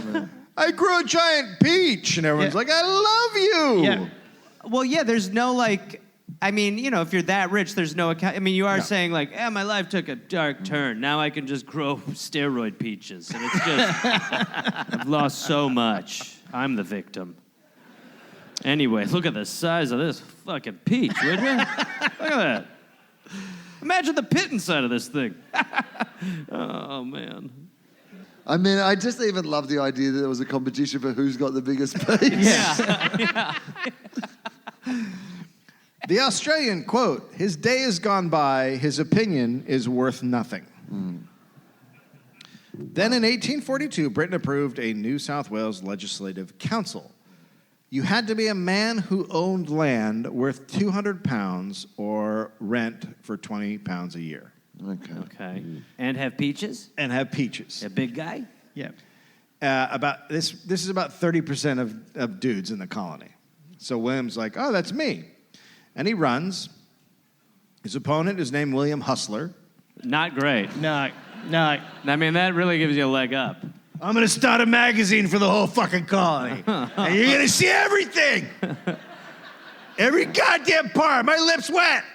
I grew a giant peach. And everyone's like, I love you. Yeah. Well, yeah, there's no, like... I mean, if you're that rich, there's no account. I mean, you are saying, like, my life took a dark turn. Now I can just grow steroid peaches. And it's just... I've lost so much. I'm the victim. Anyway, look at the size of this fucking peach, would you? Look at that. Imagine the pit inside of this thing. Oh, man. I mean, I just even love the idea that there was a competition for who's got the biggest peach. Yeah. The Australian quote, his day is gone by, his opinion is worth nothing. Then in 1842, Britain approved a New South Wales Legislative Council. You had to be a man who owned land worth £200 or rent for £20 a year. Okay. Okay. And have peaches? And have peaches. A big guy? Yeah. About this is about 30% of dudes in the colony. So William's like, oh, that's me. And he runs. His opponent is named William Hustler. Not great. No. I mean, that really gives you a leg up. I'm going to start a magazine for the whole fucking colony. And you're going to see everything. Every goddamn part. My lips wet.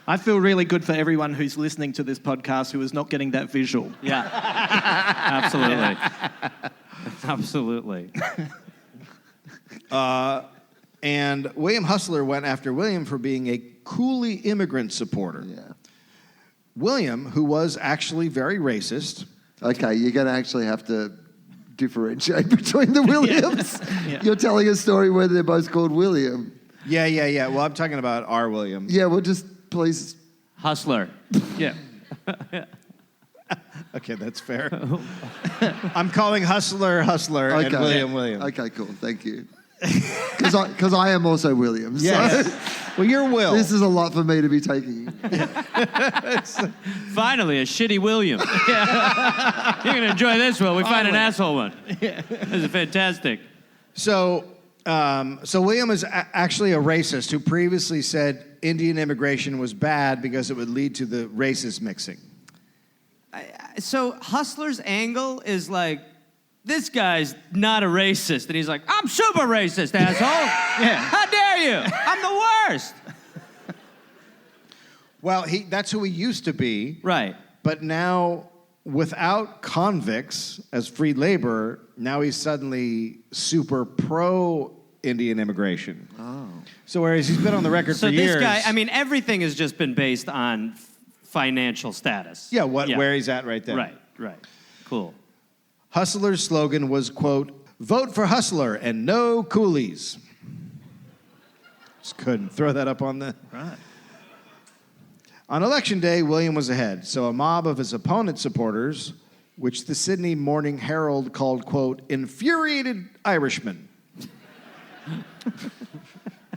I feel really good for everyone who's listening to this podcast who is not getting that visual. Yeah. Absolutely. Absolutely. And William Hustler went after William for being a Cooley immigrant supporter. Yeah. William, who was actually very racist. Okay, you're going to actually have to differentiate between the Williams. Yeah. You're telling a story where they're both called William. Yeah. Well, I'm talking about our William. Yeah, well, just please. Hustler. Yeah. Okay, that's fair. I'm calling Hustler Okay. and William. Okay, cool. Thank you. Because I am also William. Yes. So Well, you're Will. this is a lot for me to be taking. Finally, a shitty William. You're going to enjoy this, Will. We find an asshole one. This is fantastic. So William is actually a racist who previously said Indian immigration was bad because it would lead to the racist mixing. So Hustler's angle is like, this guy's not a racist. And he's like, I'm super racist, asshole. How dare you? I'm the worst. Well, that's who he used to be. Right. But now, without convicts as free labor, now he's suddenly super pro-Indian immigration. Oh. So whereas he's been on the record for years. So this guy, I mean, everything has just been based on financial status. Yeah, where he's at right there. Right. Cool. Hustler's slogan was, quote, vote for Hustler and no coolies. Just couldn't throw that up on the... Right. On election day, William was ahead, so a mob of his opponent's supporters, which the Sydney Morning Herald called, quote, infuriated Irishmen,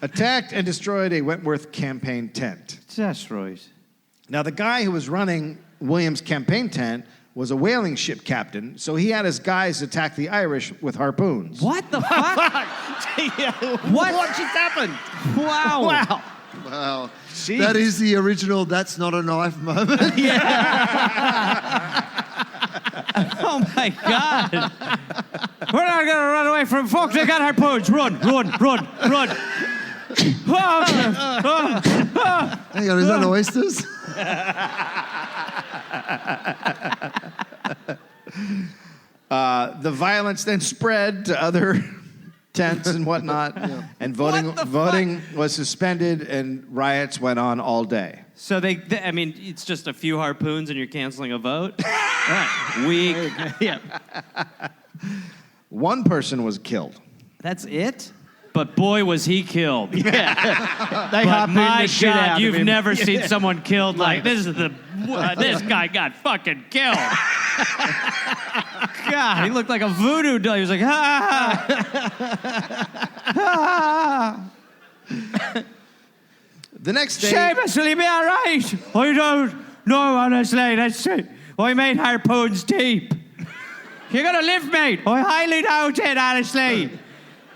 attacked and destroyed a Wentworth campaign tent. That's right. Now, the guy who was running William's campaign tent was a whaling ship captain, so he had his guys attack the Irish with harpoons. What the fuck? What just happened? Wow. Wow. Jeez. That is the original that's not a knife moment. Oh, my God. We're not going to run away from folks that got harpoons. Run. Hang on, is that oysters? The violence then spread to other tents and whatnot, and voting was suspended, and riots went on all day. So I mean, it's just a few harpoons and you're canceling a vote? Right. Weak. Yeah. One person was killed. That's it? But boy, was he killed. They But harpooned my the shit out God, of you've him. never seen someone killed like this. This guy got fucking killed. God, he looked like a voodoo doll. He was like, The next day, Seamus, will he be all right? I don't know, honestly. That's it. I made harpoons deep. You're going to live, mate. I highly doubt it, honestly.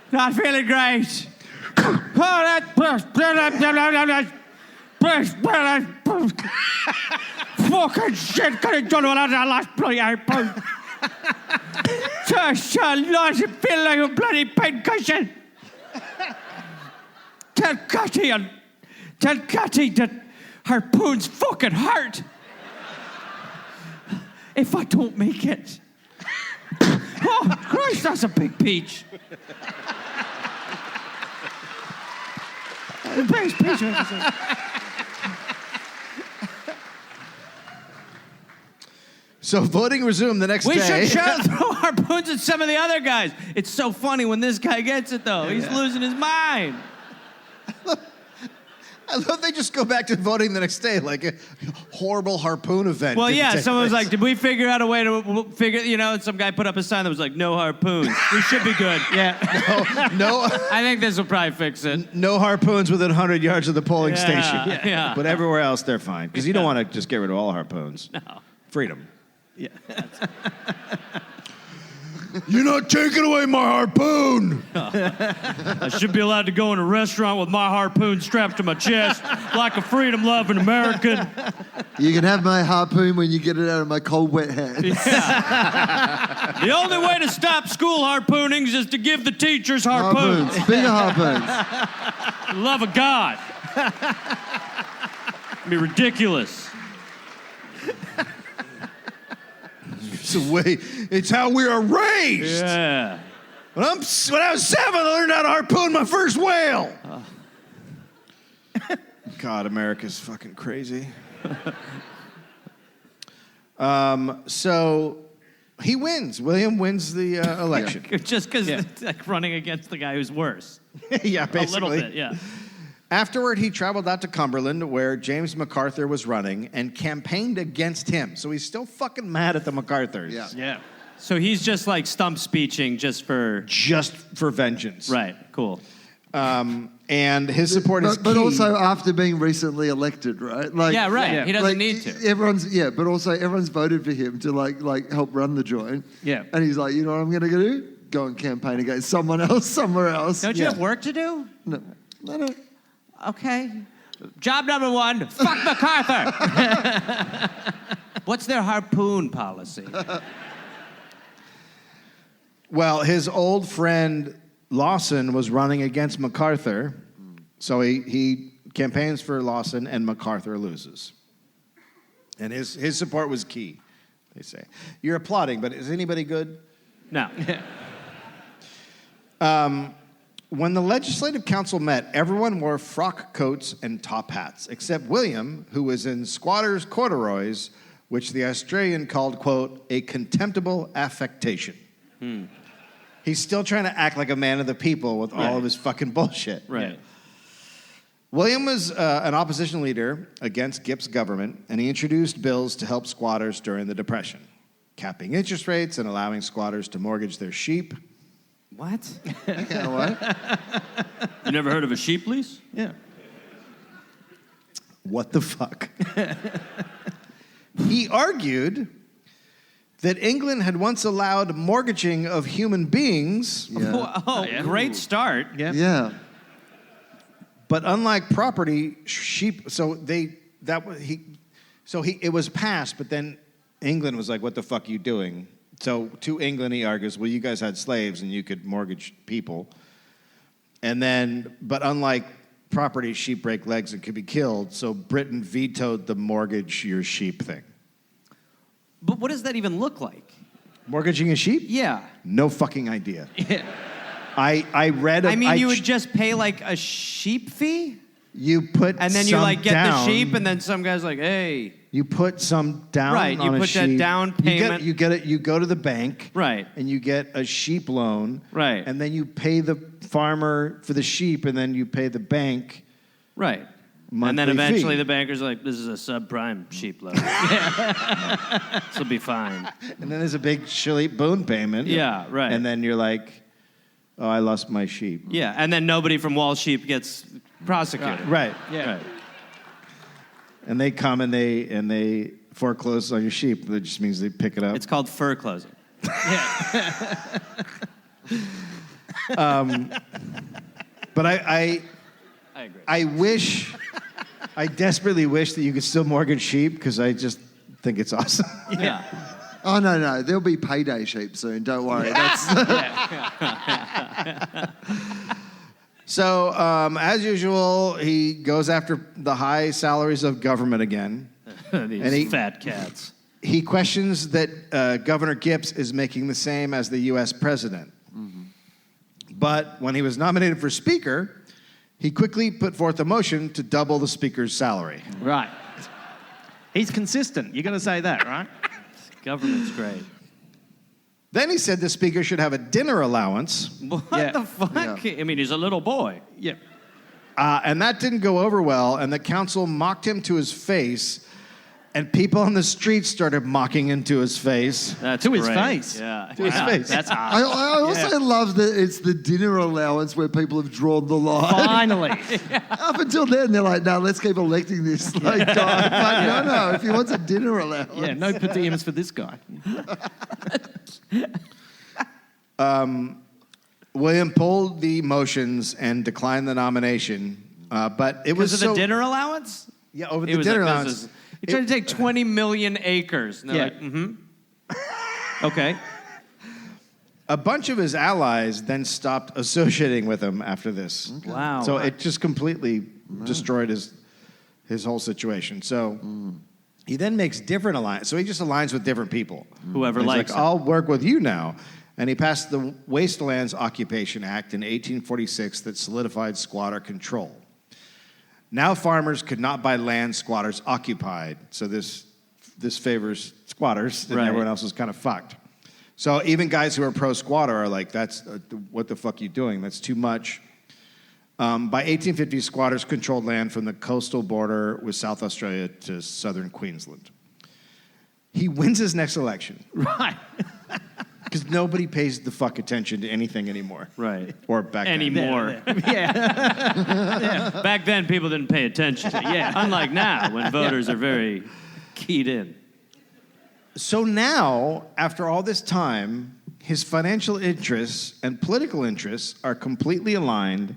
Not feeling great. Fucking shit, could have done all that last bloody harpoon. Just a lot, it feel like a bloody pincushion. Tell Cathy that harpoons fucking hurt. If I don't make it. Oh, Christ, that's a big peach. The biggest peach I've ever seen. So voting resumed the next day. We should throw harpoons at some of the other guys. It's so funny when this guy gets it, though. He's losing his mind. I love they just go back to voting the next day, like a horrible harpoon event. Well, didn't yeah, take someone was place. like, did we figure out a way to figure, and some guy put up a sign that was like, no harpoons. We should be good. Yeah. No, I think this will probably fix it. no harpoons within 100 yards of the polling station. Yeah. But everywhere else, they're fine. Because you don't want to just get rid of all harpoons. No. Freedom. Yeah. You're not taking away my harpoon. I should be allowed to go in a restaurant with my harpoon strapped to my chest like a freedom-loving American. You can have my harpoon when you get it out of my cold, wet hands. Yeah. The only way to stop school harpoonings is to give the teachers harpoons. Bigger harpoons. For the love of God. It'd be ridiculous. It's how we are raised. Yeah. When I was 7, I learned how to harpoon my first whale. God, America's fucking crazy. So he wins. William wins the election. Just because it's like running against the guy who's worse. Yeah, basically. A little bit, yeah. Afterward, he traveled out to Cumberland, where James MacArthur was running, and campaigned against him. So he's still fucking mad at the MacArthurs. Yeah. So he's just like stump speeching just for vengeance. Right, cool. And his support is key. But also after being recently elected, right? Like, Yeah, right. Yeah. He doesn't need to. But also everyone's voted for him to like help run the joint. Yeah. And he's like, you know what I'm gonna do? Go and campaign against someone else somewhere else. Don't you have work to do? No. Okay. Job number 1, fuck MacArthur. What's their harpoon policy? Well, his old friend Lawson was running against MacArthur, so he campaigns for Lawson, and MacArthur loses. And his support was key, they say. You're applauding, but is anybody good? No. When the Legislative Council met, everyone wore frock coats and top hats, except William, who was in squatter's corduroys, which the Australian called, quote, a contemptible affectation. He's still trying to act like a man of the people with all of his fucking bullshit. Right. William was an opposition leader against Gipp's government, and he introduced bills to help squatters during the Depression, capping interest rates and allowing squatters to mortgage their sheep. What? What? You never heard of a sheep lease? Yeah. What the fuck? He argued that England had once allowed mortgaging of human beings. Yeah. Oh, great start. Yeah. Yeah. But unlike property, sheep. It was passed, but then England was like, "What the fuck are you doing?" So to England, he argues, "Well, you guys had slaves and you could mortgage people." And then, but unlike property, sheep break legs and could be killed. So Britain vetoed the mortgage your sheep thing. But what does that even look like? Mortgaging a sheep? Yeah. No fucking idea. Yeah. I read. You would just pay like a sheep fee, You put and then you some like get down. the sheep, and then some guy's like, "Hey." You put some down. Right, you on a put that sheep. down payment. You get it. You go to the bank. Right. And you get a sheep loan. Right. And then you pay the farmer for the sheep, and then you pay the bank. Right. Monthly And then eventually fee. the banker's like, "This is a subprime sheep loan. This will be fine." And then there's a big Shillip Boone payment. Yeah, right. And then you're like, "Oh, I lost my sheep." Yeah, and then nobody from Wall Sheep gets prosecuted. Right. Yeah. Right. And they come and they foreclose on your sheep. That just means they pick it up. It's called fur closing. But I agree. I desperately wish that you could still mortgage sheep, because I just think it's awesome. Yeah. Oh, no. There'll be payday sheep soon. Don't worry. So, as usual, he goes after the high salaries of government again. These fat cats. He questions that Governor Gibbs is making the same as the U.S. president. Mm-hmm. But when he was nominated for speaker, he quickly put forth a motion to double the speaker's salary. Right. He's consistent. You're going to say that, right? Government's great. Then he said the speaker should have a dinner allowance. What Yeah. the fuck? Yeah. I mean, he's a little boy. Yeah. And that didn't go over well, and the council mocked him to his face And people on the street started mocking into his face. That's To his great. face. Yeah. To his face. That's hot. I also love that it's the dinner allowance where people have drawn the line. Finally. Up until then, they're like, no, let's keep electing this guy. But no, if he wants a dinner allowance. Yeah, no per diems for this guy. William pulled the motions and declined the nomination, but it was Because of the dinner allowance? Yeah, over It the was dinner like, allowance. He tried to take 20 million acres. And they're like, okay. A bunch of his allies then stopped associating with him after this. Wow. So it just completely destroyed his whole situation. So he then makes different alliances. So he just aligns with different people. Whoever And he's likes like, him. I'll work with you now. And he passed the Wastelands Occupation Act in 1846 that solidified squatter control. Now farmers could not buy land squatters occupied. So this favors squatters, and Right. everyone else is kind of fucked. So even guys who are pro-squatter are like, "That's what the fuck are you doing? That's too much." By 1850, squatters controlled land from the coastal border with South Australia to southern Queensland. He wins his next election Right. because nobody pays the fuck attention to anything anymore. Right. Or back then. Anymore. Yeah. Back then, people didn't pay attention. Yeah. Unlike now, when voters are very keyed in. So now, after all this time, his financial interests and political interests are completely aligned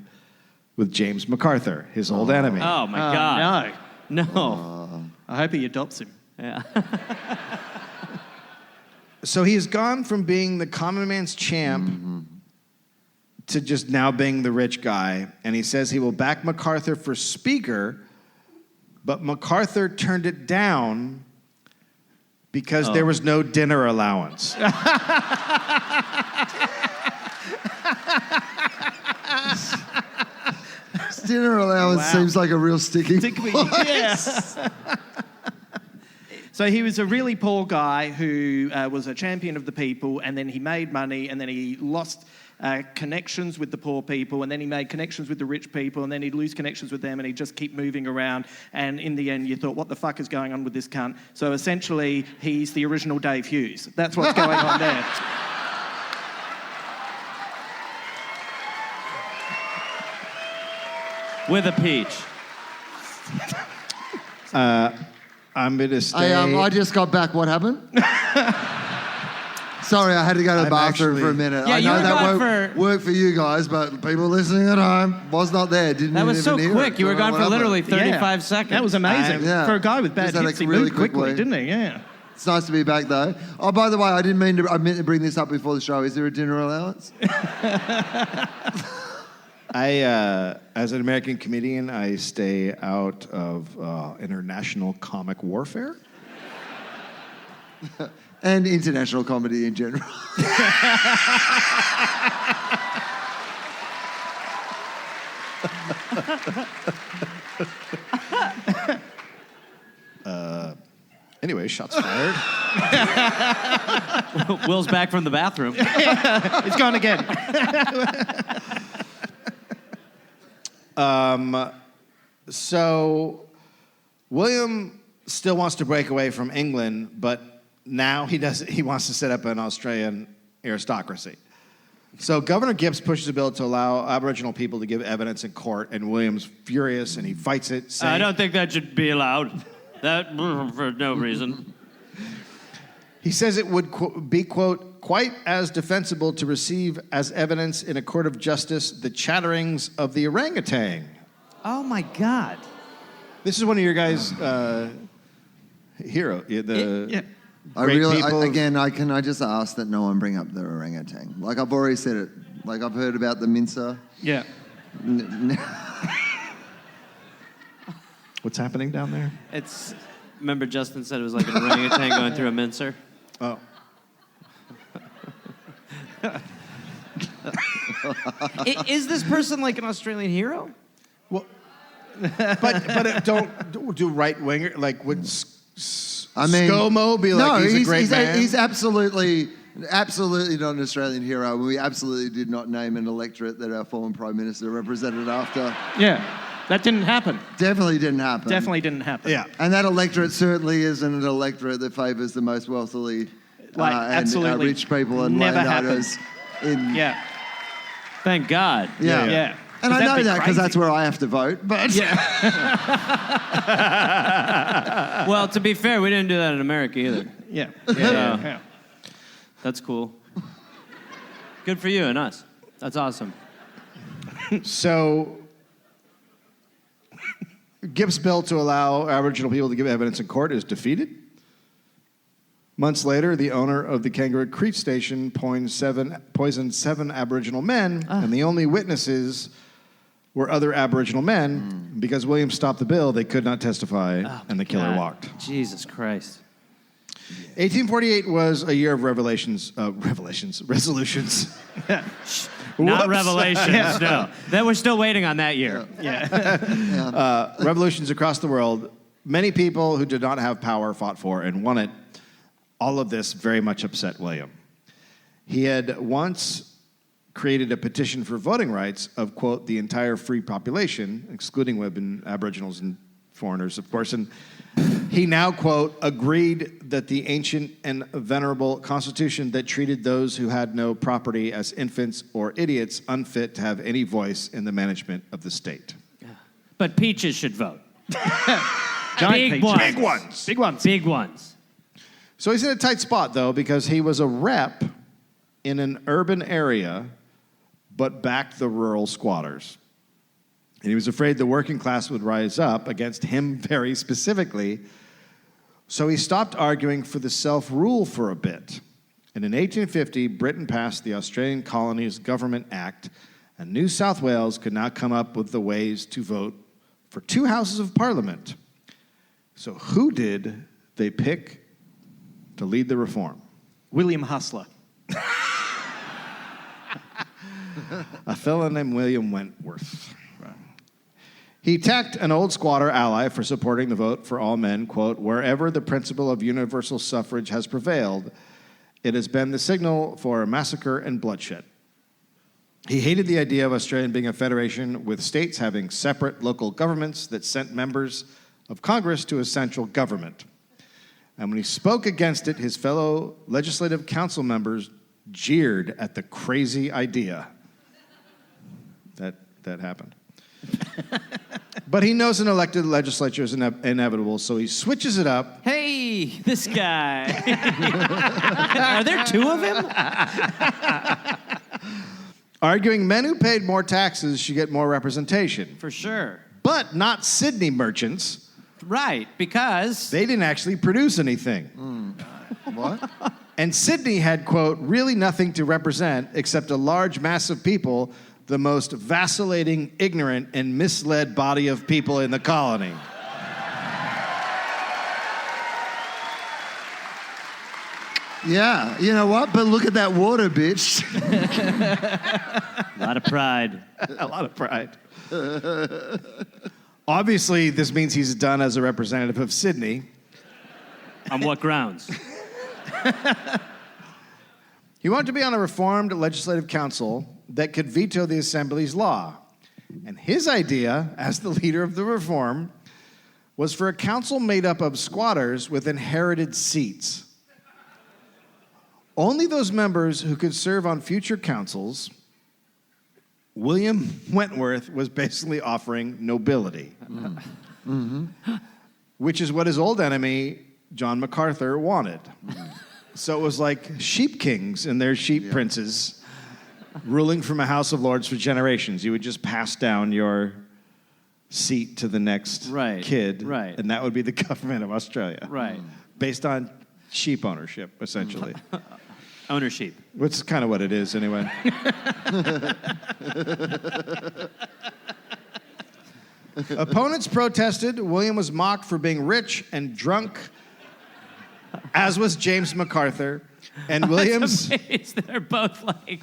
with James MacArthur, his old enemy. Oh, my God. No. No. I hope he adopts him. Yeah. So he has gone from being the common man's champ to just now being the rich guy. And he says he will back MacArthur for speaker, but MacArthur turned it down because there was no dinner allowance. Dinner allowance seems like a real sticking point. Yeah. So he was a really poor guy who was a champion of the people, and then he made money, and then he lost connections with the poor people, and then he made connections with the rich people, and then he'd lose connections with them, and he'd just keep moving around. And in the end, you thought, what the fuck is going on with this cunt? So essentially, he's the original Dave Hughes. That's what's going on there. With a peach. I'm going to stay. I just got back. What happened? Sorry, I had to go to the I'm bathroom actually- for a minute. Yeah, I you know were that gone won't for- work for you guys, but people listening at home was not there. Didn't That was even so hear quick. it. You were Don't know gone what for happened. literally 35 seconds. That was amazing. Yeah. For a guy with bad Just had hits, a he really moved quick quickly, way. didn't he? Yeah. It's nice to be back, though. Oh, by the way, I meant to bring this up before the show. Is there a dinner allowance? As an American comedian, I stay out of international comic warfare. And international comedy in general. Anyway, shots fired. Will's back from the bathroom. It's gone again. So William still wants to break away from England, but now he wants to set up an Australian aristocracy. So Governor Gibbs pushes a bill to allow Aboriginal people to give evidence in court, and William's furious and he fights it, saying, I don't think that should be allowed. That, for no reason. he says it would be, quote, quite as defensible to receive as evidence in a court of justice the chatterings of the orangutan. Oh, my God. This is one of your guys' hero. Yeah. Can I just ask that no one bring up the orangutan? Like, I've already said it. Like, I've heard about the mincer. Yeah. What's happening down there? It's. Remember, Justin said it was like an orangutan going through a mincer? Oh. Is this person like an Australian hero? Well, but don't do right winger. Like, would ScoMo be like, he's a great man? He's absolutely not an Australian hero. We absolutely did not name an electorate that our former Prime Minister represented after. Yeah. That didn't happen. Definitely didn't happen. Definitely didn't happen. Yeah. And that electorate certainly isn't an electorate that favours the most wealthy Like, and absolutely rich people and never landowners. Yeah. Thank God. Yeah. Yeah. And I That'd know be that because crazy. that's where I have to vote. But Well, to be fair, we didn't do that in America either. Yeah. Yeah. That's cool. Good for you and us. That's awesome. So, Gibbs' bill to allow Aboriginal people to give evidence in court is defeated. Months later, the owner of the Kangaroo Creek station poisoned seven Aboriginal men, and the only witnesses were other Aboriginal men. Because William stopped the bill, they could not testify, and the killer God. walked. Jesus Christ. 1848 was a year of resolutions. Not Whoops. revelations, no. Then we're still waiting on that year. Revolutions across the world. Many people who did not have power fought for and won it. All of this very much upset William. He had once created a petition for voting rights of, quote, the entire free population, excluding women, Aboriginals, and foreigners, of course. And he now, quote, agreed that the ancient and venerable constitution that treated those who had no property as infants or idiots unfit to have any voice in the management of the state. But peaches should vote. Giant Big peaches. ones. Big ones. Big ones. Big ones. So he's in a tight spot, though, because he was a rep in an urban area, but backed the rural squatters. And he was afraid the working class would rise up against him very specifically. So he stopped arguing for the self-rule for a bit. And in 1850, Britain passed the Australian Colonies Government Act, and New South Wales could now come up with the ways to vote for 2 houses of parliament. So who did they pick to lead the reform? William Hustler. A fellow named William Wentworth. He attacked an old squatter ally for supporting the vote for all men, quote, wherever the principle of universal suffrage has prevailed, it has been the signal for massacre and bloodshed. He hated the idea of Australia being a federation with states having separate local governments that sent members of Congress to a central government. And when he spoke against it, his fellow legislative council members jeered at the crazy idea. That happened. But he knows an elected legislature is inevitable, so he switches it up. Hey, this guy. Are there 2 of him? Arguing men who paid more taxes should get more representation. For sure. But not Sydney merchants. Right, because... They didn't actually produce anything. what? And Sydney had, quote, really nothing to represent except a large mass of people, the most vacillating, ignorant, and misled body of people in the colony. Yeah, you know what? But look at that water, bitch. A lot of pride. A lot of pride. Obviously, this means he's done as a representative of Sydney. On what grounds? He wanted to be on a reformed legislative council that could veto the Assembly's law. And his idea, as the leader of the reform, was for a council made up of squatters with inherited seats. Only those members who could serve on future councils, William Wentworth was basically offering nobility, which is what his old enemy, John MacArthur, wanted. So it was like sheep kings and their sheep princes ruling from a House of Lords for generations. You would just pass down your seat to the next kid, and that would be the government of Australia. Right. Based on sheep ownership, essentially. Ownership. Which is kind of what it is, anyway. Opponents protested. William was mocked for being rich and drunk, as was James MacArthur. And Williams... It's amazing. They're both like...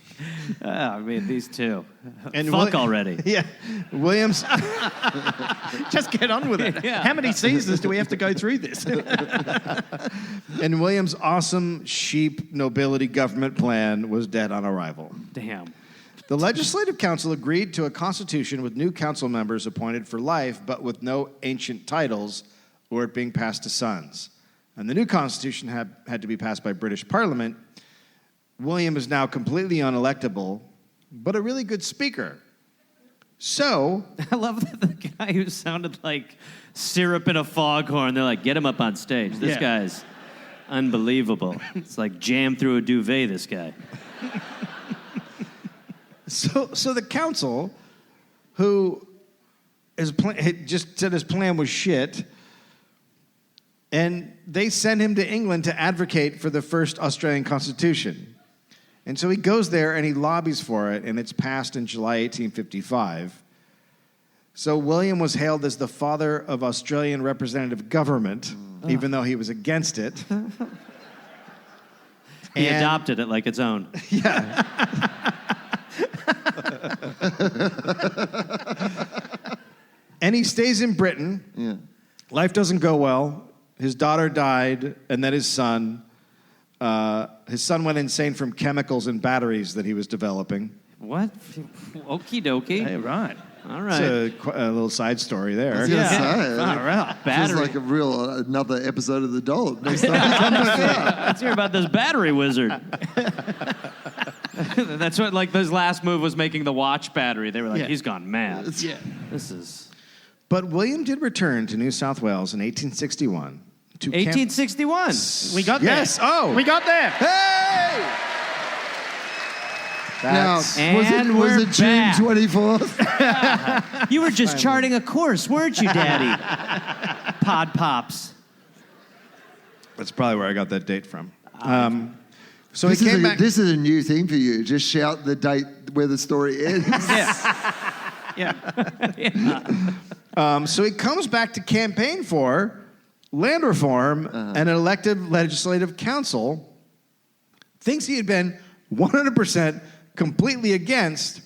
I mean, these 2. And Fuck already. Yeah. Williams... Just get on with it. Yeah. How many seasons do we have to go through this? And Williams' awesome sheep nobility government plan was dead on arrival. Damn. The Legislative Council agreed to a constitution with new council members appointed for life, but with no ancient titles or it being passed to sons. And the new constitution had to be passed by British Parliament. William is now completely unelectable, but a really good speaker. So... I love that the guy who sounded like syrup in a foghorn, they're like, get him up on stage. This guy's unbelievable. It's like jam through a duvet, this guy. So the council, who had just said his plan was shit, and they send him to England to advocate for the first Australian constitution. And so he goes there and he lobbies for it, and it's passed in July 1855. So William was hailed as the father of Australian representative government, even though he was against it. He adopted it like its own. Yeah. And he stays in Britain. Yeah. Life doesn't go well. His daughter died, and then his son. His son went insane from chemicals and batteries that he was developing. What? Okie dokie. Hey, right. All right. It's a little side story there. I was gonna say, All right. feels Battery. like another episode of The Dollop. Next time you come back. Let's hear about this battery wizard. That's what, like, his last move was making the watch battery. They were like, he's gone mad. Yeah. This is... But William did return to New South Wales in 1861. 1861. We got there. Yes. Oh. We got there. Hey! Now, That's... And was we're it June back. 24th? You were just charting a course, weren't you, Daddy? Pod Pops. That's probably where I got that date from. So This he came back. is a new thing for you. Just shout the date where the story ends. Yeah. So he comes back to campaign for land reform and an elected legislative council. Thinks he had been 100% completely against,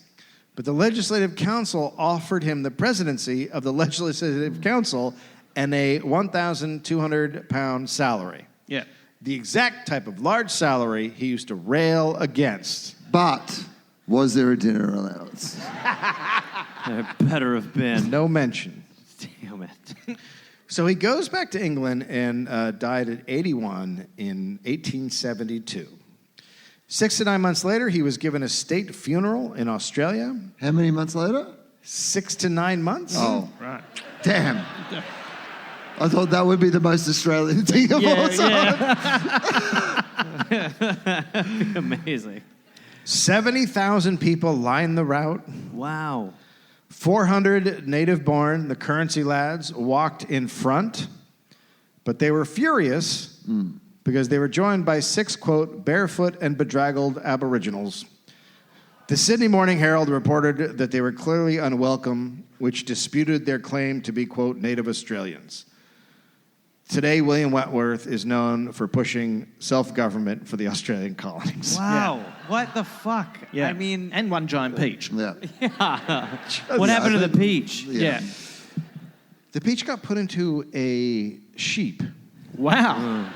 but the legislative council offered him the presidency of the legislative council and a 1,200 pound salary. Yeah. The exact type of large salary he used to rail against. But was there a dinner allowance? There better have been. No mention. Damn it. So he goes back to England and died at 81 in 1872. 6 to 9 months later, he was given a state funeral in Australia. How many months later? 6 to 9 months. Oh, Right. damn. I thought that would be the most Australian thing of all time. Amazing. 70,000 people lined the route. Wow. 400 native-born, the currency lads, walked in front, but they were furious because they were joined by 6, quote, barefoot and bedraggled aboriginals. The Sydney Morning Herald reported that they were clearly unwelcome, which disputed their claim to be, quote, native Australians. Today, William Wentworth is known for pushing self-government for the Australian colonies. Wow. What the fuck? Yeah. I mean... and one giant peach. Yeah. What happened to the peach? Yeah. The peach got put into a sheep. Wow.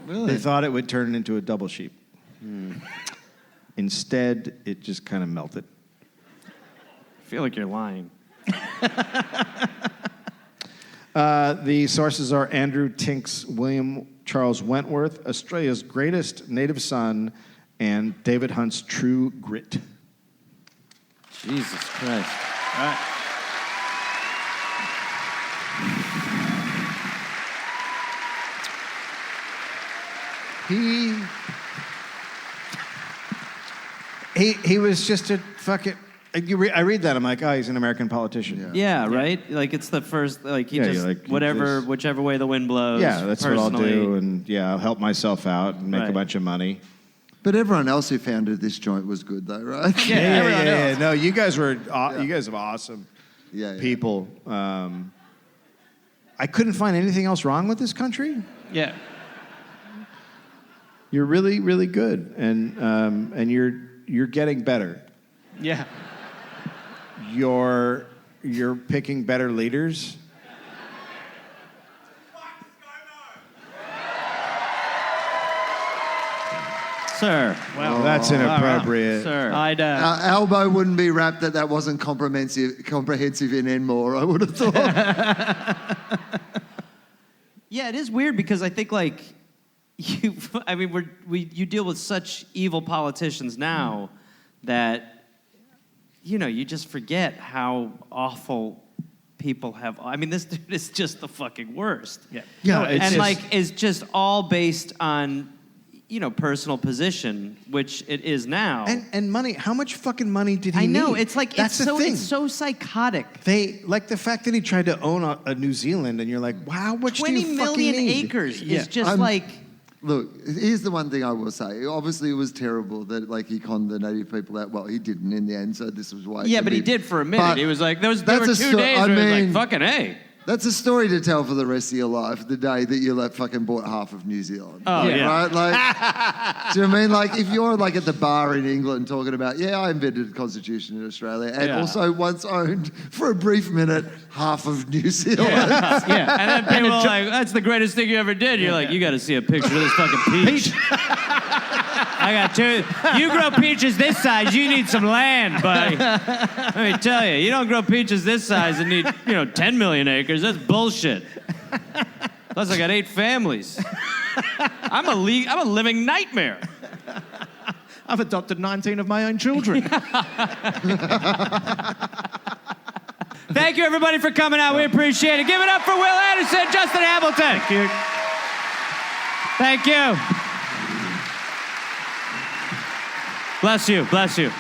They thought it would turn into a double sheep. Instead, it just kind of melted. I feel like you're lying. The sources are Andrew Tink's William Charles Wentworth, Australia's greatest native son, and David Hunt's True Grit. Jesus Christ. All right. He was just a fucking... I read that, I'm like, oh, he's an American politician. Yeah, right? Like, it's the first, like, he Yeah, just, you're like, he whatever, just- whichever way the wind blows. Yeah, that's what I'll personally. do, and yeah, I'll help myself out and make a Right. bunch of money. But everyone else who founded this joint was good, though, right? Everyone else. No, you guys were, you guys are awesome Yeah. people. I couldn't find anything else wrong with this country. Yeah. You're really, really good, and you're getting better. Yeah. You're picking better leaders. Sir. Well, that's inappropriate. Sir. I'd, Our elbow wouldn't be wrapped that wasn't comprehensive in Enmore, I would have thought. Yeah, it is weird because I think like you deal with such evil politicians now that you just forget how awful people have. I mean, this dude is just the fucking worst. Yeah, is just all based on personal position, which it is now. And money. How much fucking money did he need? I know. It's like that's the thing. It's so psychotic. They like the fact that he tried to own a New Zealand, and you're like, wow, what do you 20 fucking million need? acres is just like. Look, here's the one thing I will say. Obviously, it was terrible that he conned the native people out. Well, he didn't in the end, so this was why. Yeah, but he did for a minute. But he was like, there were 2 that's days a where sto- he was I like, mean- fucking A. That's a story to tell for the rest of your life, the day that you fucking bought half of New Zealand. Oh, yeah. Right? Like, do you know what I mean? Like, if you're at the bar in England talking about, I invented the Constitution in Australia and also once owned, for a brief minute, half of New Zealand. Yeah. And then people are like, that's the greatest thing you ever did. You're like, you got to see a picture of this fucking peach. I got 2. You grow peaches this size, you need some land, buddy. Let me tell you, you don't grow peaches this size and need, 10 million acres. That's bullshit. Plus, I got 8 families. I'm a living nightmare. I've adopted 19 of my own children. Thank you, everybody, for coming out. We appreciate it. Give it up for Will Anderson, Justin Hamilton. Thank you. Thank you. Bless you. Bless you.